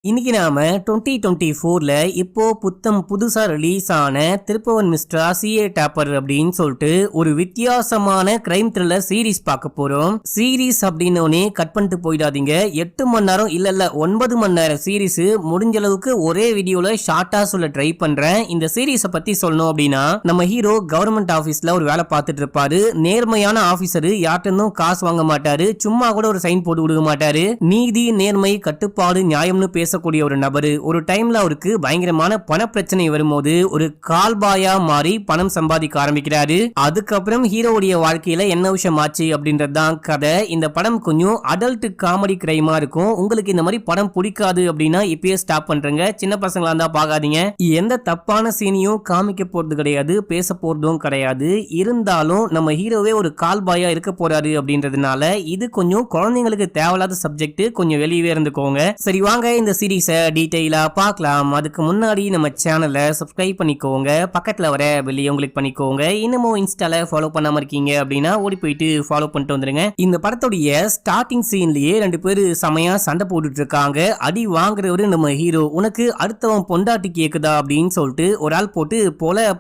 இன்னைக்கு நாம 2024ல இப்போ புத்தம் புதுசா ரிலீஸ் ஆன திருப்பவன் மிஸ்ட்ரா சிஏ டாப்பர் அப்படின்னு சொல்லிட்டு ஒரு வித்தியாசமான கிரைம் த்ரில்லர் சீரீஸ் பார்க்க போறோம். சீரீஸ் அப்படின்னோடனே கட் பண்ணிட்டு போயிடாதீங்க. 8 மணி நேரம் இல்ல 9 மணி நேரம் சீரீஸ் முடிஞ்ச அளவுக்கு ஒரே வீடியோல ஷார்ட்டா சொல்ல ட்ரை பண்றேன். இந்த சீரீஸை பத்தி சொல்லணும் அப்படின்னா, நம்ம ஹீரோ கவர்மெண்ட் ஆபீஸ்ல ஒரு வேலை பார்த்துட்டு இருப்பாரு. நேர்மையான ஆபீசர், யார்கிட்டயும் காசு வாங்க மாட்டாரு, சும்மா கூட ஒரு சைன் போட்டு விடுக்க மாட்டாரு. நீதி, நேர்மை, கட்டுப்பாடு, நியாயம்னு பேசக்கூடிய ஒரு நபரு. ஒரு டைம்ல அவருக்கு பயங்கரமான பண பிரச்சனை வரும்போது ஒரு கால்பாயா மாறி பணம் சம்பாதிக்க ஆரம்பிக்கிறாரு. அதுக்கப்புறம் ஹீரோவுடைய வாழ்க்கையில என்ன விஷயம் ஆச்சு அப்படின்றதுதான் கதை. இந்த படம் கொஞ்சம் அடல்ட் காமெடி கிரைமா இருக்கும். உங்களுக்கு இந்த மாதிரி படம் பிடிக்காது அப்படின்னா இப்பயே ஸ்டாப் பண்றேங்க. சின்ன பசங்களா இருந்தா பாக்காதீங்க. எந்த தப்பான சீனையும் காமிக்க போறது கிடையாது, பேச போறதும் கிடையாது. இருந்தாலும் நம்ம ஹீரோவே ஒரு கால்பாயா இருக்க போறாரு அப்படின்றதுனால இது கொஞ்சம் குழந்தைங்களுக்கு தேவையில்லாத சப்ஜெக்ட். கொஞ்சம் வெளியவே இருந்துக்கோங்க. சரி வாங்க இந்த சீரீஸை டீடைலா பார்க்கலாம். அதுக்கு முன்னாடி நம்ம சேனலை சப்ஸ்கிரைப் பண்ணிக்கோங்க, பக்கத்துல வர பெல்லையும் கிளிக் பண்ணிக்கோங்க. இன்னமும் இன்ஸ்டால ஃபாலோ பண்ணாம இருக்கீங்க அப்படின்னா ஓடி போயிட்டு ஃபாலோ பண்ணிட்டு வந்துருங்க. இந்த படத்துடைய ஸ்டார்டிங் சீன்லயே 2 பேரு செமையா சண்டை போட்டுட்டு இருக்காங்க. அடி வாங்குறவரு நம்ம ஹீரோ. உனக்கு அடுத்தவன் பொண்டாட்டி கேக்குதா அப்படின்னு சொல்லிட்டு ஒரு ஆள் போட்டு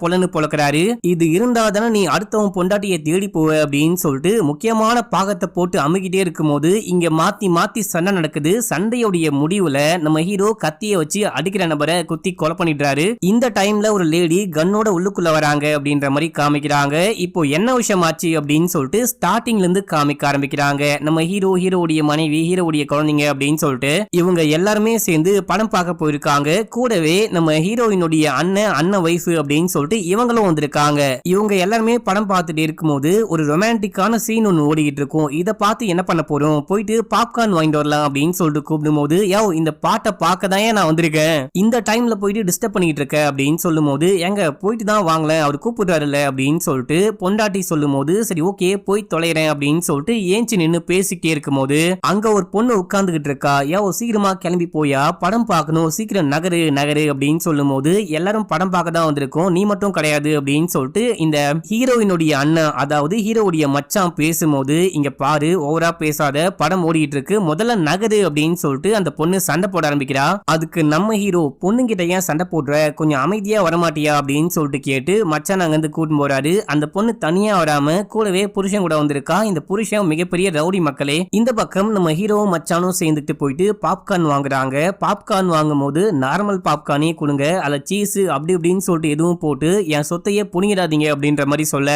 பொலன்னு பொழக்கிறாரு. இது இருந்தா தானே நீ அடுத்தவன் பொண்டாட்டியை தேடி போவ அப்படின்னு சொல்லிட்டு முக்கியமான பாகத்தை போட்டு அமுகிட்டே இருக்கும் போது இங்க மாத்தி மாத்தி சண்டை நடக்குது. சண்டையுடைய முடிவுல நம்ம ஹீரோ கத்திய வச்சு அடிக்கிற நபரை குத்தி கொலை பண்ணிடுறாரு. இந்த டைம்ல ஒரு லேடி கன்னோட உள்ளுக்குள்ள வராங்க அப்படின்ற மாதிரி காமிக்கிறாங்க. இப்போ என்ன விஷயம் ஆச்சு அப்படின்னு சொல்லிட்டு ஸ்டார்டிங்ல இருந்து காமிக்க ஆரம்பிக்கிறாங்க. நம்ம ஹீரோவுடைய மனைவி, ஹீரோவுடைய குழந்தைங்க அப்படின்னு சொல்லிட்டு இவங்க எல்லாருமே சேர்ந்து படம் பார்க்க போயிருக்காங்க. கூடவே நம்ம ஹீரோயினுடைய அண்ணன் வைஃப் அப்படின்னு சொல்லிட்டு இவங்களும் வந்திருக்காங்க. இவங்க எல்லாருமே படம் பார்த்துட்டு இருக்கும்போது ஒரு ரொமான்டிக்கான சீன் ஒன்னு ஓடிக்கிட்டு இருக்கும். இதை பார்த்து என்ன பண்ண போறோம், போயிட்டு பாப்கார்ன் வாங்கிட்டு வரலாம் அப்படின்னு சொல்லிட்டு கூப்பிடும் போது, இந்த பாட்டை பார்க்க தான் நான் வந்திருக்கேன், இந்த டைம்ல போயிட்டு டிஸ்டர்ப் பண்ணிட்டு இருக்க அப்படின்னு சொல்லும் போது, எங்க போயிட்டு தான் வாங்கல, அவர் கூப்பிடுறாருல்ல அப்படின்னு சொல்லிட்டு பொண்டாட்டி சொல்லும் போது, சரி ஓகே போய் தொலைறேன் அப்படின்னு சொல்லிட்டு ஏஞ்சி நின்னு பேசிக்கிட்டே இருக்கும் போது அங்க ஒரு பொண்ணு உட்கார்ந்துகிட்டு இருக்கா. சீக்கிரமா கிளம்பி போயா, படம் பார்க்கணும், சீக்கிரம் நகரு அப்படின்னு சொல்லும் போது, எல்லாரும் படம் பார்க்க தான் வந்திருக்கோம், நீ மட்டும் கிடையாது அப்படின்னு சொல்லிட்டு இந்த ஹீரோயினுடைய அண்ணன், அதாவது ஹீரோவுடைய மச்சான் பேசும்போது, இங்க பாரு ஓவரா பேசாத, படம் ஓடிட்டு இருக்கு, முதல்ல நகரு அப்படின்னு சொல்லிட்டு அந்த பொண்ணு சண்டை போட ஆரம்பிக்கிறா. அதுக்கு நம்ம ஹீரோ, பொண்ணுங்கிட்ட ஏன் சண்டை போடுற, கொஞ்சம் அமைதியா வரமாட்டியா அப்படின்னு சொல்லிட்டு கேட்டு மச்சான் அங்கிருந்து கூட்டிட்டு போறாரு. அந்த பொண்ணு தனியா வராம கூடவே புருஷன் கூட வந்திருக்கா. இந்த புருஷன் மிகப்பெரிய ரவுடி மக்களே. இந்த பக்கம் நம்ம ஹீரோவும் மச்சானும் சேர்ந்துட்டு போயிட்டு பாப்கார்ன் வாங்குறாங்க. பாப்கார்ன் வாங்கும் போது நார்மல் பாப்கார்னே கொடுங்க, அல்ல சீஸ் அப்படி இப்படின்னு சொல்லிட்டு எதுவும் போட்டு என் சொத்தையே புனிடாதீங்க அப்படின்ற மாதிரி சொல்ல,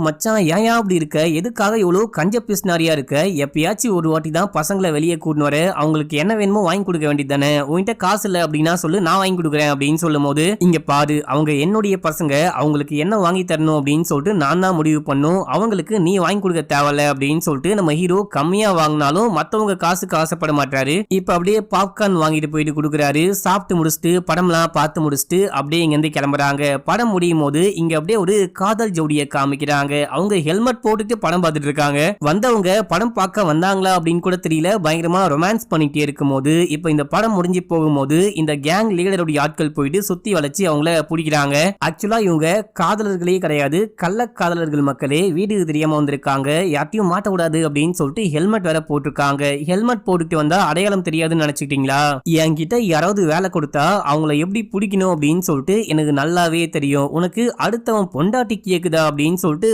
மச்சான் ஏன் அப்படி இருக்க, எதுக்காக இவ்வளவு கஞ்ச பிஸ்னாரியா இருக்க, எப்பயாச்சும் ஒரு வாட்டி தான் பசங்களை வெளியே கூட்டின்னு வர, அவங்களுக்கு என்ன வேணுமோ வாங்கி கொடுக்க வேண்டியதானே, உன்கிட்ட காசு இல்ல அப்படின்னா சொல்லு, நான் வாங்கி கொடுக்குறேன் அப்படின்னு சொல்லும் போது, இங்க பாரு அவங்க என்னுடைய பசங்க, அவங்களுக்கு என்ன வாங்கி தரணும் அப்படின்னு சொல்லிட்டு நான் தான் முடிவு பண்ணும், அவங்களுக்கு நீ வாங்கி கொடுக்க தேவையில்ல அப்படின்னு சொல்லிட்டு நம்ம ஹீரோ கம்மியா வாங்கினாலும் மத்தவங்க காசுக்கு ஆசைப்பட மாட்டாரு. இப்ப அப்படியே பாப்கார்ன் வாங்கிட்டு போயிட்டு கொடுக்குறாரு. சாப்பிட்டு முடிச்சுட்டு படம்லாம் பார்த்து முடிச்சுட்டு அப்படியே இங்க இருந்து கிளம்புறாங்க. படம் முடியும் போது இங்க அப்படியே ஒரு காதல் ஜோடியை காமிக்கிறாங்க. அவங்க ஹெல்மெட் போட்டுட்டு படம் பார்த்துட்டு இருக்காங்க. வந்தவங்க படம் பார்க்க வந்தாங்களா அப்படின்னு கூட தெரியல, பயங்கரமா ரொமான்ஸ் பண்ணிட்டே இருக்கும் போது இப்ப இந்த படம் முடிஞ்சு போகும்போது இந்த கேங் லீடருடைய ஆட்கள் போயிட்டு சுத்தி வளைச்சு அவங்கள பிடிக்கிறாங்க. ஆக்சுவலா இவங்க காதலர்களே கிடையாது, கள்ள காதலர்கள் மக்களே. வீட்டுக்கு தெரியாம வந்திருக்காங்க, யார்ட்டையும் மாட்டக்கூடாது அப்படின்னு சொல்லிட்டு ஹெல்மெட் வேற போட்டிருக்காங்க. ஹெல்மெட் போட்டுட்டு வந்தா அடையாளம் தெரியாதுன்னு நினைச்சிட்டீங்களா? என்கிட்ட யாராவது வேலை கொடுத்தா அவங்கள எப்படி பிடிக்கணும் அப்படின்னு சொல்லிட்டு எனக்கு நல்லாவே தெரியும். உனக்கு அடுத்தவன் பொண்டாட்டி கேக்குதா அப்படின்னு சொல்லிட்டு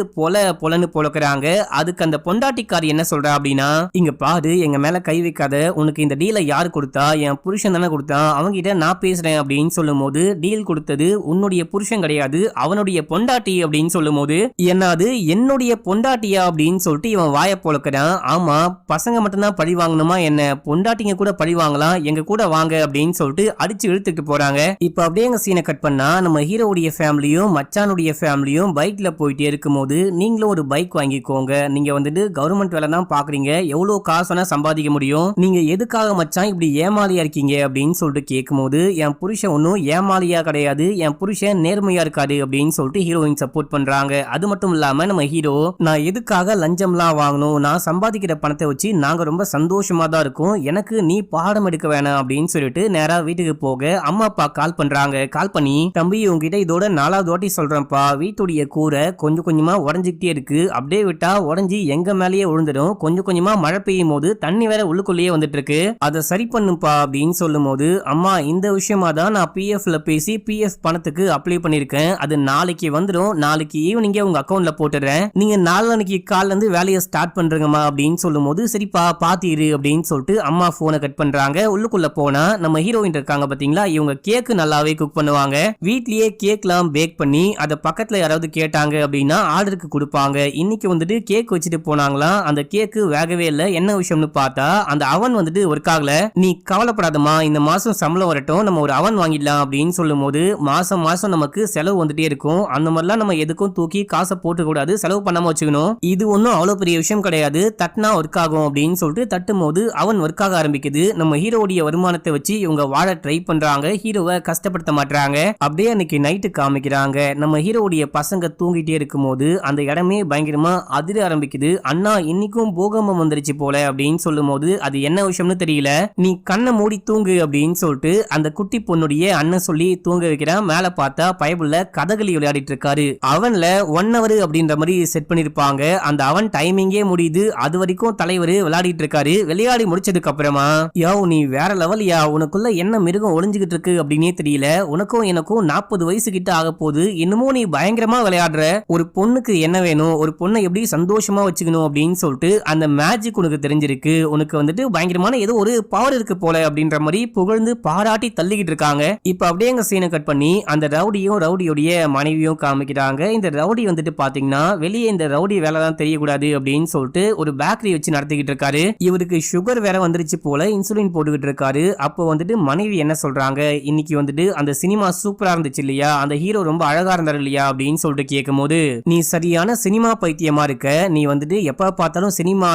பொலன்னு பொழக்கிறாங்க. அதுக்கு அந்த பொண்டாட்டிக்காரி என்ன சொல்றா அப்படின்னா, இங்க பாரு எங்க மேல கை வைக்காத, உனக்கு இந்த டீலை யாரு கொடுத்தா, என் புருஷன் தானே கொடுத்தான், அவங்கிட்ட நான் பேசுறேன் அப்படின்னு சொல்லும் போது, டீல் கொடுத்தது உன்னுடைய புருஷன் கிடையாது, அவனுடைய பொண்டாட்டி அப்படின்னு சொல்லும் போது, என்னது என்னுடைய பொண்டாட்டியா அப்படின்னு சொல்லிட்டு இவன் வாய பொழக்கிறான். ஆமா, பசங்க மட்டும்தான் பழி வாங்கணுமா என்ன, பொண்டாட்டிங்க கூட பழி வாங்கலாம், எங்க கூட வாங்க அப்படின்னு சொல்லிட்டு அடிச்சு இழுத்துட்டு போறாங்க. இப்ப அப்படியே எங்க சீனை கட் பண்ணா நம்ம ஹீரோவுடைய ஃபேமிலியும் மச்சானுடைய ஃபேமிலியும் பைக்ல போயிட்டே இருக்கும் போது, நீங்களும் ஒரு பைக் வாங்கிக்கோங்க, நீங்க வந்துட்டு கவர்மெண்ட் வேலை தான் பாக்குறீங்க, எவ்வளவு காசு வேணா சம்பாதிக்க முடியும், நீங்க எதுக்காக மச்சான் இப்படி ஏமாலியா இருக்கீங்க அப்படின்னு சொல்லிட்டு கேட்கும்போது, என் புருஷன் ஒன்னும் ஏமாலியா கிடையாது, என் புருஷன் நேர்மையா இருக்காது அப்படின்னு சொல்லிட்டு ஹீரோயின் சப்போர்ட் பண்றாங்க. அது மட்டும் இல்லாம நம்ம ஹீரோ, நான் எதுக்காக லஞ்சம்லாம் வாங்கணும், நான் சம்பாதிக்கிற பணத்தை வச்சு நாங்க ரொம்ப சந்தோஷமா தான் இருக்கும், எனக்கு நீ பாடம் எடுக்க வேணாம் அப்படின்னு சொல்லிட்டு நேரா வீட்டுக்கு போக அம்மா அப்பா கால் பண்றாங்க. கால் பண்ணி, தம்பி உங்ககிட்ட இதோட 4வது வாட்டி சொல்றேன்ப்பா, வீட்டுடைய கூரை கொஞ்சம் கொஞ்சமா உடஞ்சிக்கிட்டே இருக்கு, அப்படியே விட்டா உடஞ்சி எங்க மேலேயே விழுந்துடும், கொஞ்சம் கொஞ்சமா மழை பெய்யும் போது தண்ணி வேற உள்ளுக்குள்ளேயே வந்துட்டு இருக்கு, அதை சரி பண்ணுப்பா அப்படின்னு சொல்லும் போது, அம்மா இந்த விஷயமா தான் நான் பிஎஃப்ல பேசி பிஎஃப் பணத்துக்கு அப்ளை பண்ணிருக்கேன். அது நாளைக்கு வந்துடும். நாளைக்கு ஈவினிங்கே உங்க அக்கௌண்ட்ல போட்டுறேன். நீங்க நாளைக்கு காலைல இருந்து வேலையை ஸ்டார்ட் பண்றீங்கம்மா அப்படின்னு சொல்லும் போது, சரிப்பா பாத்திரு அப்படின்னு சொல்லிட்டு அம்மா போனை கட் பண்றாங்க. உள்ளுக்குள்ள போனா நம்ம ஹீரோயின் இருக்காங்க பாத்தீங்களா, இவங்க கேக் நல்லாவே குக் பண்ணுவாங்க. வீட்லயே கேக்லாம் பேக் பண்ணி அத பக்கத்துல யாராவது கேட்டாங்க அப்படின்னா ஆர்டருக்கு கொடுப்பாங்க. இன்னைக்கு வந்துட்டு கேக் வச்சுட்டு போனாங்களா, அந்த கேக்கு வேகவே இல்ல. என்ன விஷயம்னு பார்த்தா அந்த அவன் வந்துட்டு ஒர்க் ஆகல. நீ கவலைப்படாதமா, இந்த மாசம் சம்பளம் வரட்டும், நம்ம ஒரு அவன் வாங்கிடலாம் அப்படின்னு சொல்லும் போது, மாசம் மாசம் நமக்கு செலவு வந்துட்டே இருக்கும். அந்த மாதிரிலாம் நம்ம எதுக்கும் தூக்கி காசை போட்டு கூடாது, செலவு பண்ணாம வச்சுக்கணும். இது ஒன்னும் அவ்வளவு பெரிய விஷயம் கிடையாது, தட்டினா ஒர்க் ஆகும் அப்படின்னு சொல்லிட்டு தட்டும் போது அவன் ஒர்க் ஆக ஆரம்பிக்குது. நம்ம ஹீரோடைய வருமானத்தை வச்சு இவங்க வாழ ட்ரை பண்றாங்க. ஹீரோவை கஷ்டப்படுத்த மாட்டாங்க. அப்படியே அன்னைக்கு நைட்டு காமிக்கிறாங்க. நம்ம ஹீரோடைய பசங்க தூங்கிட்டே இருக்கும் போது அந்த இடமே பயங்கரமா அதிர ஆரம்பிக்குது. அண்ணா இன்னைக்கும் பூகம்பம் வந்துருச்சு போல அப்படின்னு சொல்லும் போது, அது என்ன விஷயம்னு தெரியல, நீ கண்ணை மூடி தூங்கு அப்படின்னு சொல்லிட்டு அந்த குட்டி பொண்ணுடைய அண்ணன் சொல்லி தூங்க வைக்கிறான். மேல பார்த்தா பயபுள்ள கதகளி விளையாடிட்டு இருக்காரு. அவன்ல 1 hour அப்படின்ற மாதிரி செட் பண்ணிருப்பாங்க. அந்த அவன் டைமிங்கே முடியுது. அது வரைக்கும் தலைவர் விளையாடிட்டு இருக்காரு. விளையாடி முடிச்சதுக்கு அப்புறமா, யோ நீ வேற லெவல் யா, உனக்குள்ள என்ன மிருகம் ஒளிஞ்சுகிட்டு இருக்கு அப்படின்னே தெரியல. உனக்கும் எனக்கும் 40 வயசு கிட்ட ஆக போகுது, இன்னமும் நீ பயங்கரமா விளையாடுற. ஒரு பொண்ணுக்கு என்ன வேணும், ஒரு பொண்ணை எப்படி சந்தோஷமா வச்சுக்கணும் அப்படின்னு சொல்லிட்டு அந்த மேஜிக் உனக்கு தெரிஞ்சிருக்கு. உனக்கு வந்துட்டு பயங்கரமான ஏதோ ஒரு பவர் இருக்கு போல அப்படின்ற மாதிரி புகழ்ந்து பாராட்டி தள்ளிக்கிட்டு இருக்காங்க. இப்ப அப்படியே எங்க சீனை கட் பண்ணி அந்த ரவுடியோடைய மனைவியும் காமிக்கிறாங்க. இந்த ரவுடி வந்துட்டு பாத்தீங்கன்னா வெளியே இந்த ரவுடி வேலை தான் தெரியக்கூடாது அப்படின்னு சொல்லிட்டு ஒரு பேக்கரி வச்சு நடத்திக்கிட்டு இருக்காரு. இவருக்கு சுகர் வேற வந்துருச்சு போல, இன்சுலின் போட்டுக்கிட்டு இருக்காரு. அப்போ வந்துட்டு மனைவி என்ன சொல்றாங்க, இன்னைக்கு வந்துட்டு அந்த சினிமா சூப்பரா இருந்துச்சு இல்லையா, அந்த ஹீரோ ரொம்ப அழகா இருந்தாரு இல்லையா அப்படின்னு சொல்லிட்டு கேட்கும் போது, நீ சரியான சினிமா பைத்தியமா இருக்க. நீ வந்துட்டு எப்ப பார்த்தாலும் சினிமா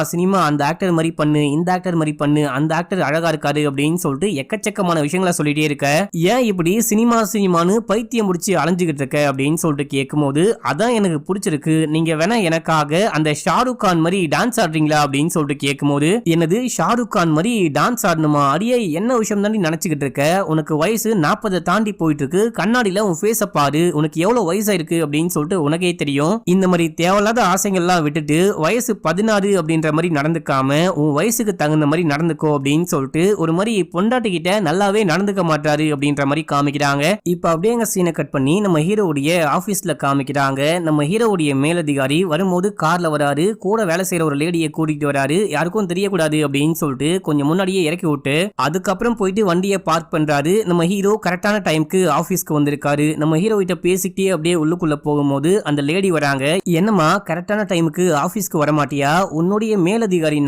அந்த ஆக்டர் மாதிரி பண்ணு, இந்த ஆக்டர் மாதிரி பண்ணு, அந்த ஆக்டர் அழகா இருக்காரு அப்படின்னு சொல்லிட்டு எக்கச்சக்கமான விஷயங்களை சொல்லிட்டே இருக்க. ஏன் இப்படி சினிமான்னு பைத்தியம் முடிச்சு அலைஞ்சுகிட்டு இருக்க அப்படின்னு சொல்லிட்டு கேட்கும் போது, அதான் எனக்கு பிடிச்சிருக்கு. நீங்க வேணா எனக்காக அந்த ஷாருக் கான் மாதிரி டான்ஸ் ஆடுறீங்களா அப்படின்னு சொல்லிட்டு கேட்கும் போது, என்னது ஷாருக் கான் மாதிரி டான்ஸ் ஆடணுமா, அடியே என்ன விஷயம் தான் நினைச்சுக்கிட்டு இருக்க, உனக்கு வயசு 40 தாண்டி போயிட்டு இருக்கு, கண்ணாடியில உன் ஃபேஸ பாரு, உனக்கு எவ்வளவு வயசா இருக்கு அப்படின்னு சொல்லிட்டு உனக்கே தெரியும். இந்த மாதிரி தேவையில்லாத ஆசைகள்லாம் விட்டுட்டு வயசு 16 அப்படின்ற மாதிரி நடந்துக்காம உன் வயசுக்கு தகுந்த மாதிரி நடந்துக்கோ அப்படின்னு சொல்லிட்டு ஒரு மாதிரி பொண்டாட்டி கிட்ட நல்லாவே நடந்துக்க மாட்டாரு அப்படின்ற மாதிரி காமிக்கிறாங்க. இப்ப அப்படியே எங்க சீனை கட் பண்ணி நம்ம ஹீரோவுடைய ஆபீஸ்ல காமிக்கிறாங்க. நம்ம ஹீரோவுடைய மேலதிகாரி வரும்போது கார்ல வராரு. கூட வேலை செய்யற ஒரு லேடியை கூட்டிட்டு வராரு. யாருக்கும் தெரியக்கூடாது அப்படின்னு சொல்லிட்டு கொஞ்சம் முன்னாடியே இறக்கி விட்டு அதுக்கப்புறம் போயிட்டு வண்டியை பார்க் பண்றாரு. நம்ம ஹீரோ கரெக்டான டைம்க்கு ஆபீஸ்க்கு வந்திருக்காரு. நம்ம ஹீரோ கிட்ட பேசிக்கிட்டே அப்படியே உள்ளுக்குள்ள போகும்போது அந்த லேடி வராங்க. என்னமா கரெக்டான டைமுக்கு ஆபீஸ்க்கு வர மாட்டியா, உன்னுடைய மேலதிகாரி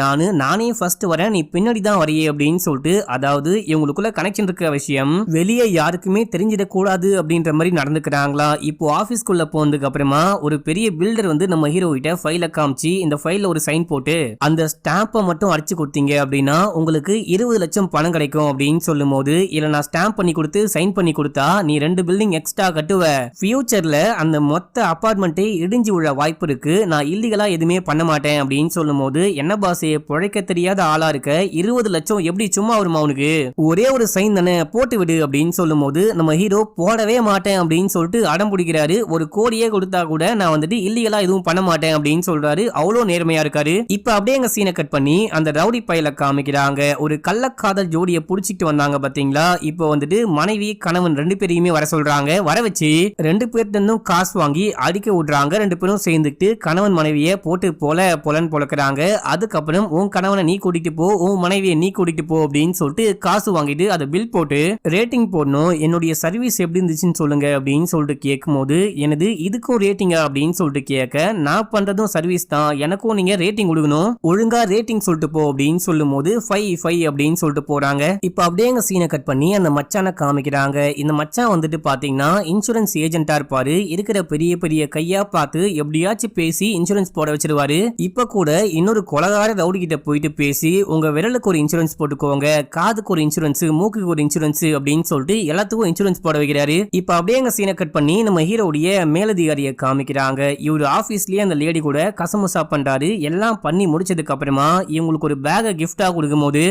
நானே ஃபர்ஸ்ட் வரேன், நீ பின்னாடி தான் வரையே அப்படின்னு சொல்லிட்டு, அதாவது இவங்களுக்குள்ள கனெக்ஷன் இருக்கிற விஷயம் வெளியே யாருக்குமே தெரிஞ்சிடக் கூடாது அப்படின்ற மாதிரி நடந்துக்கிறாங்களா. இப்போ ஆபீஸ்க்குள்ள போனதுக்கு அப்புறமா ஒரு பெரிய பில்டர் வந்து நம்ம ஹீரோ கிட்ட ஃபைல காமிச்சு, இந்த ஃபைல்ல ஒரு சைன் போட்டு அந்த ஸ்டாம்பை மட்டும் அடிச்சு கொடுத்தீங்க அப்படின்னா உங்களுக்கு 20 லட்சம் பணம் கிடைக்கும் அப்படின்னு சொல்லும் போது, இல்ல நான் ஸ்டாம்ப் பண்ணி கொடுத்து சைன் பண்ணி கொடுத்தா நீ 2 பில்டிங் எக்ஸ்ட்ரா கட்டுவ, ஃபியூச்சர்ல அந்த மொத்த அபார்ட்மெண்ட்டை இடிஞ்சு விழ வாய்ப்பு இருக்கு, நான் இல்லீகலா எதுவுமே பண்ண மாட்டேன் அப்படின்னு சொல்லும் போது, என்ன பாசே பிழைக்க தெரியாத ஆளா இருக்க, 20 லட்சம் எப்படி சும்மா வருமா உனக்கு, ஒரே ஒரு சைன் தானே போட்டு விடு அப்படின்னு சொல்லும் போது நம்ம ஹீரோ போடவே மாட்டேன் அப்படின்னு சொல்லிட்டு அடம் பிடிக்கிறாரு. 1 கோடியே கொடுத்தா கூட நான் வந்துட்டு இல்லீகலா எதுவும் பண்ண மாட்டேன் அப்படின்னு சொல்றாரு. அவ்வளோ நேர்மையா இருக்காரு. இப்ப அப்படியே எங்க சீனை கட் பண்ணி அந்த ரவுடி பையில காமிக்கிறாங்க. ஒரு கள்ளக்காதல் ஜோடியை புடிச்சிட்டு வந்தாங்க பாத்தீங்களா. இப்போ வந்துட்டு மனைவி கணவன் 2 பேரையுமே வர சொல்றாங்க. வர வச்சு 2 பேர்கிட்ட காசு வாங்கி அடிக்க விடுறாங்க. 2 பேரும் சேர்ந்துட்டு கணவன் மனைவியை போட்டு பொலன்னு பொழக்கிறாங்க. அதுக்கப்புறம் உன் கணவனை நீ கூட்டிட்டு போ, உன் மனைவியை நீ கூட்டிட்டு போ அப்படின்னு சொல்லிட்டு காசு வாங்கிட்டு அதை பில் போட்டு ரேட்டிங் போடணும், என்னுடைய சர்வீஸ் எப்படி இருந்துச்சுன்னு சொல்லுங்க அப்படின்னு சொல்லிட்டு கேட்கும் போது, எனது இதுக்கும் ரேட்டிங்கா அப்படின்னு சொல்லிட்டு கேட்க, நான் பண்றதும் சர்வீஸ் தான், எனக்கும் நீங்க ரேட்டிங் கொடுக்கணும், ஒழுங்கா ரேட்டிங் சொல்லிட்டு போ அப்படின்னு சொல்லும் போது 5 அப்படின்னு சொல்லிட்டு போறாங்க. இப்ப அப்படியே எங்க சீனை கட் பண்ணி அந்த மச்சான காமிக்கிறாங்க. இந்த மச்சான் வந்துட்டு பாத்தீங்கன்னா இன்சூரன்ஸ் ஏஜென்ட்டா இருப்பாரு. இருக்கிற பெரிய பெரிய கையா பார்த்து எப்படியாச்சும் பேசி இன்சூரன்ஸ் போட வச்சிருவாரு. இப்ப கூட இன்னொரு கொலகார ரவுடி கிட்ட போயிட்டு பேசி, உங்க விரலுக்கு ஒரு இன்சூரன்ஸ் போட்டுக்கோங்க, காதுக்கு ஒரு இன்சூரன்ஸ், மூக்குக்கு ஒரு இன்சூரன்ஸ் அப்படின்னு சொல்லிட்டு எல்லாத்துக்கும் இன்சூரன்ஸ் போட வைக்கிறாரு. இப்ப அப்படியே எங்க சீனை கட் பண்ணி நம்ம ஹீரோடைய மேலதிகாரியை காமிக்கிறாங்க. இவரு ஆபீஸ்லயே அந்த லேடி கூட கசமுசா பண்றாரு. எல்லாம் பண்ணி முடிச்சதுக்கு அப்புறமா இவங்களுக்கு ஒரு பேக கிஃப்டா கொடுக்கும் போது,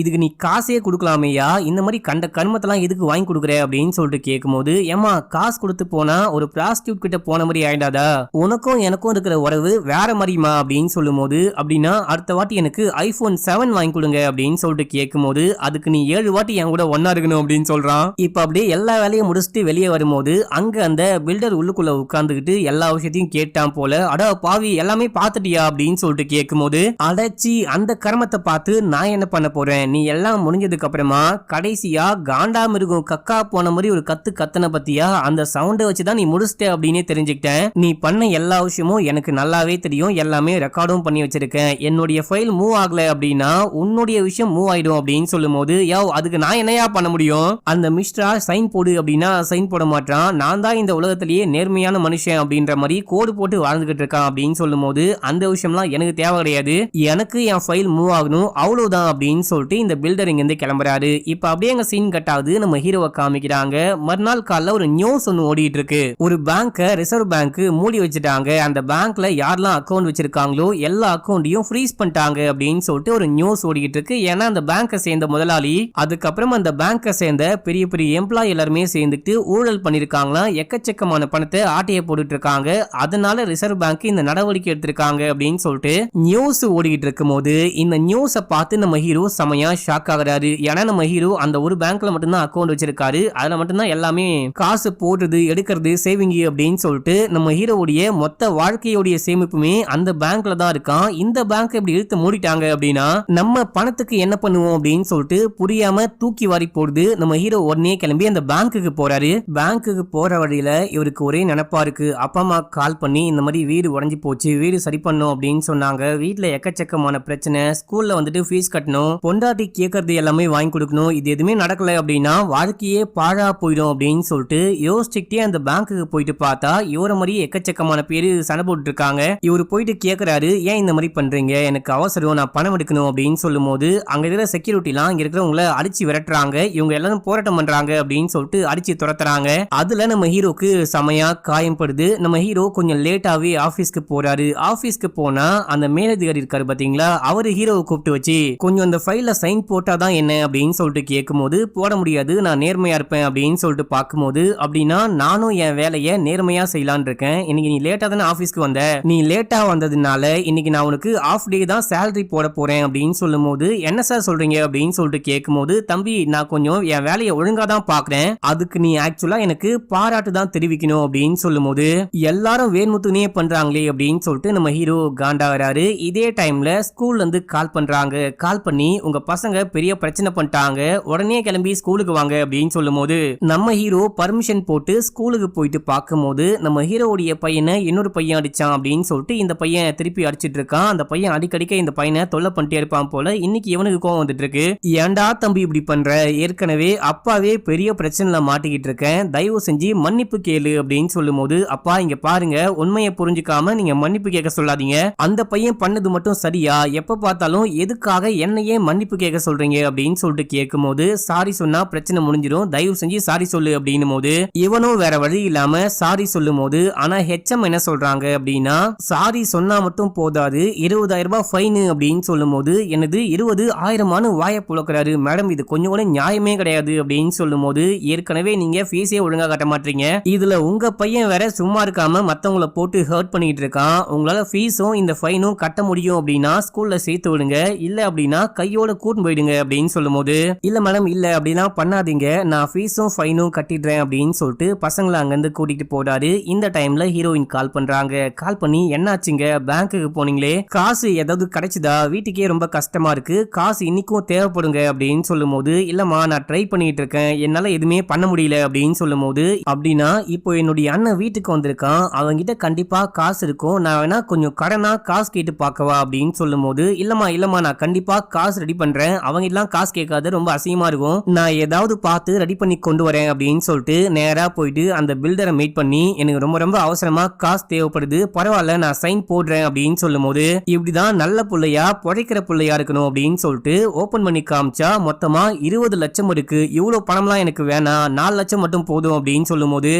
இதுக்கு நீ காசே கொடுக்கலாமேயா, இந்த மாதிரி கண்ட கர்மத்தெல்லாம் எதுக்கு வாங்கி கொடுக்குற அப்படின்னு சொல்லிட்டு கேட்கும் போது, ஏமா காசு கொடுத்து போனா ஒரு பிராஸ்டியூட் கிட்ட போன மாதிரி ஆயிடாதா, உனக்கும் எனக்கும் இருக்கிற உறவு வேற மாதிரிமா அப்படின்னு சொல்லும் போது, அப்படின்னா அடுத்த வாட்டி எனக்கு iPhone 7 வாங்கி கொடுங்க அப்படின்னு சொல்லிட்டு கேட்கும் போது அதுக்கு நீ 7 வாட்டி என் கூட ஒன்னா இருக்கணும் அப்படின்னு சொல்றான். இப்ப அப்படியே எல்லா வேலையும் முடிச்சுட்டு வெளியே வரும்போது அங்க அந்த பில்டர் உள்ளுக்குள்ள உட்கார்ந்துகிட்டு எல்லா விஷயத்தையும் கேட்டான் போல. அடா பாவி எல்லாமே பாத்துட்டியா அப்படின்னு சொல்லிட்டு கேட்கும்போது, அடைச்சி அந்த கர்மத்தை பார்த்து நான் என்ன பண்ண போறேன், நீ எல்லாம் முடிஞ்சதுக்கு அப்புறமா கடைசியா காண்டாமிருகம் கக்கா போன மாதிரி ஒரு கத்து கத்தனை பத்தியா, அந்த சவுண்டை வச்சுதான் நீ முடிச்சிட்ட அப்படின்னு தெரிஞ்சுக்கிட்டேன். நீ பண்ண எல்லா விஷயமும் எனக்கு நல்லாவே தெரியும், எல்லாமே ரெக்கார்டும் பண்ணி வச்சிருக்கேன். என்னுடைய ஃபைல் மூவ் ஆகல அப்படின்னா உன்னுடைய விஷயம் மூவ் ஆயிடும் அப்படின்னு சொல்லும் போது, அதுக்கு நான் என்னையா பண்ண முடியும், அந்த மிஸ்டரா சைன் போடு அப்படின்னா சைன் போட மாட்டான், நான் தான் இந்த உலகத்திலேயே நேர்மையான மனுஷன் அப்படின்ற மாதிரி கோடு போட்டு வாழ்ந்துகிட்டு இருக்கான் அப்படின்னு சொல்லும் போது, அந்த விஷயம்லாம் எனக்கு தேவை கிடையாது, எனக்கு என் ஃபைல் மூவ் ஆகணும் அவ்வளவுதான் அப்படின்னு சொல்லிட்டு இந்த பில்டர் இங்க இருந்து கிளம்புறாரு. இப்ப அப்படியே அங்க சீன் கட் ஆகுது. நம்ம ஹீரோவை காமிக்கிறாங்க. மறுநாள் காலைல ஒரு நியூஸ் ஒன்னு ஓடிட்டு இருக்கு. ஒரு பேங்க ரிசர்வ் பேங்க் மூடி வச்சுட்டாங்க, அந்த பேங்க்ல யாரெல்லாம் அக்கௌண்ட் வச்சிருக்காங்களோ எல்லா அக்கௌண்ட்டையும் ஃப்ரீஸ் பண்ணிட்டாங்க அப்படின்னு சொல்லிட்டு ஒரு நியூஸ் ஓடிட்டு இருக்கு. ஏன்னா அந்த பேங்கை சேர்ந்த முதலாளி அதுக்கப்புறம் அந்த பேங்கை சேர்ந்த பெரிய பெரிய எம்ப்ளாயி எல்லாருமே சேர்ந்துட்டு ஊழல் பண்ணிருக்காங்களா, எக்கச்சக்கமான பணத்தை ஆட்டைய போட்டுட்டு இருக்காங்க, அதனால ரிசர்வ் பேங்க் இந்த நடவடிக்கை எடுத்திருக்காங்க அப்படின்னு சொல்லிட்டு நியூஸ் ஓடிட்டு இருக்கும் போது இந்த நியூஸை பார்த்து நம்ம ஹீரோ செமையா ஷாக் ஆகுறாரு. ஏன்னா நம்ம ஹீரோ அந்த ஒரு பேங்க்ல மட்டும்தான் அக்கௌண்ட் வச்சிருக்காரு, அதுல மட்டும்தான் எல்லாமே காசு போடுறது எடுக்கிறது சேவிங் அப்படின்னு சொல்லிட்டு நம்ம ஹீரோவுடைய மொத்த வாழ்க்கையோடைய சேமிப்புமே அந்த பேங்க்ல தான் இருக்கான். இந்த பேங்க் எப்படி இழுத்து மூடிட்டாங்க அப்படின்னா நம்ம பணத்துக்கு என்ன பண்ணுவோம் அப்படின்னு சொல்லிட்டு புரியாம தூக்கி வாரி போடுது. நம்ம ஹீரோ உடனே கிளம்பி அந்த பேங்க்குக்கு போறாரு. பேங்க்குக்கு போற வழியில இவருக்கு ஒரே நினைப்பா இருக்கு. அப்பா அம்மா கால் பண்ணி இந்த மாதிரி வீடு உடைஞ்சு போச்சு, வீடு சரி பண்ணும் அப்படின்னு சொன்னாங்க, வீட்டுல எக்கச்சக்கமான பிரச்சனை, ஸ்கூல்ல வந்துட்டு ஃபீஸ் கட்டணும், பொண்டாட்டி கேட்கறது எல்லாமே வாங்கி கொடுக்கணும், இது எதுவுமே நடக்கல அப்படின்னா வாழ்க்கையே பாழா போயிடும் அப்படின்னு சொல்லிட்டு யோசிச்சுக்கிட்டே அந்த பேங்க்குக்கு போயிட்டு பார்த்தா இவர மாதிரி எக்கச்சக்கமான பேரு சண்டை போட்டு இருக்காங்க. இவரு போயிட்டு கேக்குறாரு, ஏன் இந்த மாதிரி பண்றீங்க, எனக்கு அவசரம், நான் பணம் எடுக்கணும் அப்படின்னு சொல்லும் போது அங்க இருக்கிற செக்யூரிட்டி எல்லாம் இங்க இருக்கிறவங்கள அடிச்சு விரட்டுறாங்க, இவங்க எல்லாரும் போராட்டம் பண்றாங்க அப்படின்னு சொல்லிட்டு அடிச்சு துரத்துறாங்க. அதுல நம்ம ஹீரோக்கு செமையா காயம் படுது. நம்ம ஹீரோ கொஞ்சம் லேட்டாவே ஆபீஸ்க்கு போறாரு. ஆபீஸ்க்கு போனா அந்த மேலதிகாரி இருக்காரு பாத்தீங்களா, அவரு ஹீரோவை கூப்பிட்டு வச்சு கொஞ்சம் அந்த ஃபைல்ல சைன் போட்டாதான் என்ன அப்படின்னு சொல்லிட்டு கேட்கும் போது, போட முடியாது, நான் நேர்மையா இருப்பேன் அப்படின்னு சொல்லிட்டு பார்க்கும்போது, அப்படின்னா நானும் என் வேலையை நேர்மையா செய்யலான் இருக்கேன், இன்னைக்கு நீ லேட்டா தானே ஆபீஸ்க்கு வந்த, நீ லேட்டா வந்ததுனால இன்னைக்கு நான் உனக்கு ஆஃப் டே தான் சேலரி போட போறேன் அப்படின்னு சொல்லும் போது, என்ன சார் சொல்றீங்க அப்படின்னு சொல்லிட்டு கேட்கும் போது, தம்பி நான் கொஞ்சம் என் வேலையை ஒழுங்கா தான் பாக்குறேன், அதுக்கு நீ ஆக்சுவலா எனக்கு பாராட்டு தான் தெரிவிக்கணும் அப்படின்னு சொல்லும் போது, எல்லாரும் வேணுமுத்துனே பண்றாங்களே அப்படின்னு சொல்லிட்டு நம்ம ஹீரோ காண்டாகிறாரு. இதே டைம்ல ஸ்கூல்ல இருந்து கால் பண்றாங்க. கால் பண்ணி உங்க பசங்க பெரிய பிரச்சனை பண்ணிட்டாங்க, உடனே கிளம்பி ஸ்கூலுக்கு வாங்க அப்படின்னு சொல்லும் போது நம்ம ஹீரோ பர்மிஷன் போட்டு ஸ்கூலுக்கு போயிட்டு பார்க்கும்போது நம்ம ஹீரோவுடைய பையனை இன்னொரு பையன் அடிச்சான் அப்படின்னு சொல்லிட்டு இந்த பையன் திருப்பி அடிச்சிட்டு இருக்கான். அந்த பையன் அடிக்கடிக்க இந்த பையனை தொல்லை பண்ணிட்டே இருப்பான் போல. இன்னைக்கு இவனுக்கு கோவம் வந்துட்டு இருக்கு. ஏன்டா தம்பி இப்படி பண்ற, ஏற்கனவே அப்பாவே பெரிய பிரச்சனைல மாட்டிக்கிட்டு இருக்கேன், தயவு செஞ்சு மன்னிப்பு கேளு அப்படின்னு சொல்லும் போது, அப்பா இங்க பாருங்க, உண்மையை புரிஞ்சுக்காம நீங்க மன்னிப்பு கேட்க சொல்லாதீங்க, அந்த பையன் பண்ணது மட்டும் சரியா, எப்ப பார்த்தாலும் எதுக்காக என்னையே மன்னிப்பு கேட்க சொல்றீங்க அப்படின்னு சொல்லிட்டு கேட்கும் போது, சாரி சொன்னா பிரச்சனை முடிஞ்சிடும், தயவு செஞ்சு சாரி சொல்லு அப்படின்னும் போது இவனும் வேற வழி இல்லாம சாரி சொல்லும் போது, ஆனா ஹெச்எம் என்ன சொல்றாங்க அப்படின்னா, சாரி சொன்னா மட்டும் போதாது, 20,000 ரூபாய் ஃபைன் அப்படின்னு சொல்லும் போது, எனது 20,000 வாய புழக்கிறாரு மேடம், இது கொஞ்சம் கூட நியாயமே கிடையாது அப்படின்னு சொல்லும் போது, ஏற்கனவே நீங்க ஃபீஸே ஒழுங்கா கட்ட மாட்டீங்க, இதுல உங்க பையன் வேற சும்மா இருக்காம மத்தவங்களை போட்டு ஹர்ட் பண்ணிட்டு இருக்கான், உங்களால ஃபீஸும் இந்த ஃபைனும் கட்ட முடியும் அப்படின்னா ஸ்கூல்ல சேர்த்து விடுங்க, இல்ல அப்படின்னா கையோட கூட்டு போயிடுங்க அப்படின்னு சொல்லும் போது, இல்ல மேடம் இல்ல அப்படிலாம் பண்ணாதீங்க, நான் ஃபீஸும் ஃபைனும் கட்டிடுறேன் அப்படின்னு சொல்லிட்டு பசங்களை அங்கிருந்து கூட்டிட்டு போறாரு. இந்த டைம்ல ஹீரோயின் கால் பண்றாங்க. கால் பண்ணி என்னாச்சுங்க, பேங்க்குக்கு போனீங்களே, காசு ஏதாவது கிடைச்சுதா, வீட்டுக்கே ரொம்ப கஷ்டமா இருக்கு, காசு இன்னைக்கும் தேவைப்படுங்க அப்படின்னு சொல்லும் போது, இல்லம்மா நான் ட்ரை பண்ணிட்டு இருக்கேன், என்னால எதுவுமே பண்ண முடியல அப்படின்னு சொல்லும் போது, அப்படின்னா இப்போ என்னுடைய அண்ணன் வீட்டுக்கு வந்திருக்கான், அவங்கிட்ட கண்டிப்பா காசு இருக்கும், நான் வேணா கொஞ்சம் கடனா காசு கேட்டு பார்க்கவா அப்படின்னு சொல்லும் போது, இல்லம்மா நான் கண்டிப்பா காசு ரெடி பண்றேன், அவங்க எல்லாம் காசு கேட்காது, ரொம்ப அசிங்கமா இருக்கும், நான் ஏதாவது பார்த்து ரெடி பண்ணி கொண்டு வரேன் அப்படின்னு சொல்லிட்டு நேரா போயிட்டு அந்த பில்டரை மீட் பண்ணி, எனக்கு ரொம்ப ரொம்ப அவசரமா காசு தேவைப்படுது, பரவாயில்ல நான் சைன் போடுறேன் அப்படின்னு சொல்லும் போது, இப்படிதான் நல்ல புள்ளையா புழைக்கிற புள்ளையா இருக்கணும் அப்படின்னு சொல்லிட்டு ஓபன் பண்ணி காமிச்சா மொத்தமா 20 லட்சம் இருக்கு, இவ்வளவு பணம்லாம் எனக்கு வேணாம், 4 லட்சம் மட்டும் போதும் அப்படின்னு சொல்லும் போது,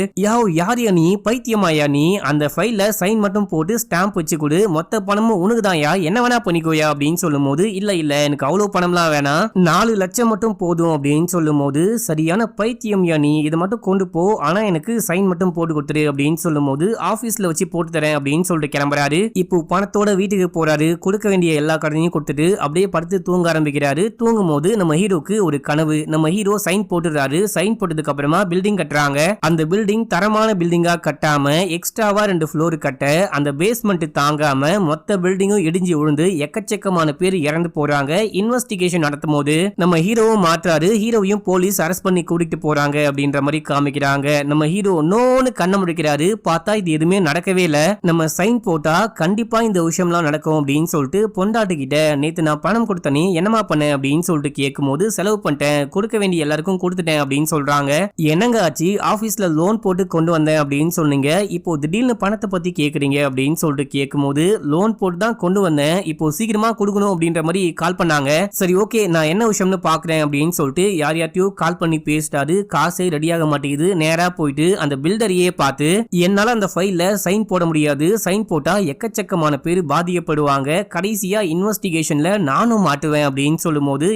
யாரியா நீ, பைத்தியமாயா நீ, அந்த ஃபைல்ல சைன் மட்டும் போட்டு ஸ்டாம்ப் வச்சு கொடு, மொத்த பணமும் உனக்குதான்யா, என்ன வேணா பண்ணிக்கோயா அப்படின்னு சொல்லும் போது, இல்ல எனக்கு அவ்வளவு பணம்லாம் வேணாம், 4 லட்சம் மட்டும் போதும் அப்படின்னு சொல்லும் போது, சரியான பைத்தியம் யா நீ, இதை மட்டும் கொண்டு போ, ஆனா எனக்கு சைன் மட்டும் போட்டு கொடுத்துரு அப்படின்னு சொல்லும் போது, ஆபீஸ்ல வச்சு போட்டு தரேன் அப்படின்னு சொல்லிட்டு கிளம்புறாரு. இப்போ பணத்தோட வீட்டுக்கு போறாரு. கொடுக்க வேண்டிய எல்லா கடனையும் கொடுத்துட்டு அப்படியே படுத்து தூங்க ஆரம்பிக்கிறாரு. தூங்கும் இருக்கும்போது நம்ம ஹீரோக்கு ஒரு கனவு. நம்ம ஹீரோ சைன் போட்டுறாரு. சைன் போட்டதுக்கு அப்புறமா பில்டிங் கட்டுறாங்க. அந்த பில்டிங் தரமான பில்டிங்கா கட்டாம எக்ஸ்ட்ராவா 2 ஃப்ளோர் கட்ட அந்த பேஸ்மெண்ட் தாங்காம மொத்த பில்டிங்கும் இடிஞ்சு விழுந்து எக்கச்சக்கமான பேர் இறந்து போறாங்க. இன்வெஸ்டிகேஷன் நடத்தும் போது நம்ம ஹீரோவும் மாற்றாரு. ஹீரோவையும் போலீஸ் அரெஸ்ட் பண்ணி கூட்டிட்டு போறாங்க அப்படின்ற மாதிரி காமிக்கிறாங்க. நம்ம ஹீரோ நோன்னு கண்ணை முடிக்கிறாரு. பார்த்தா இது எதுவுமே நடக்கவே இல்ல. நம்ம சைன் போட்டா கண்டிப்பா இந்த விஷயம்லாம் நடக்கும் அப்படின்னு சொல்லிட்டு பொண்டாட்டிக்கிட்ட நேத்து நான் பணம் கொடுத்தனே என்னமா பண்ண அப்படின்னு சொல்லிட்டு கேட்கும்போது செலவு பண்ணிட்டேன், கொடுக்க வேண்டிய எல்லாருக்கும் கொடுத்துட்டேன் அப்படின்னு சொல்றாங்க. என்னங்க ஆச்சு, ஆபீஸ்ல லோன் போட்டு கொண்டு வந்தேன் அப்படின்னு சொன்னீங்க, இப்போ திடீர்னு பணத்தை பத்தி கேக்குறீங்க அப்படின்னு சொல்லிட்டு கேட்கும்போது லோன் போட்டு தான் கொண்டு வந்தேன், இப்போ சீக்கிரமா கொடுக்கணும் அப்படின்ற மாதிரி கால் பண்ணாங்க. சரி ஓகே நான் என்ன விஷயம்னு பாக்குறேன் அப்படின்னு சொல்லிட்டு யார்யார்ட்டையும் கால் பண்ணி பேசிட்டாரு. காசே ரெடியாக மாட்டேங்குது. நேரா போயிட்டு அந்த பில்டரையே பார்த்து என்னால அந்த ஃபைல்ல சைன் போட முடியாது, சைன் போட்டா எக்கச்சக்கமான பேர் பாதிக்கப்படுவாங்க, கடைசியா இன்வெஸ்டிகேஷன்ல நானும் மாட்டுவேன் அப்படின்னு சொல்லும்போது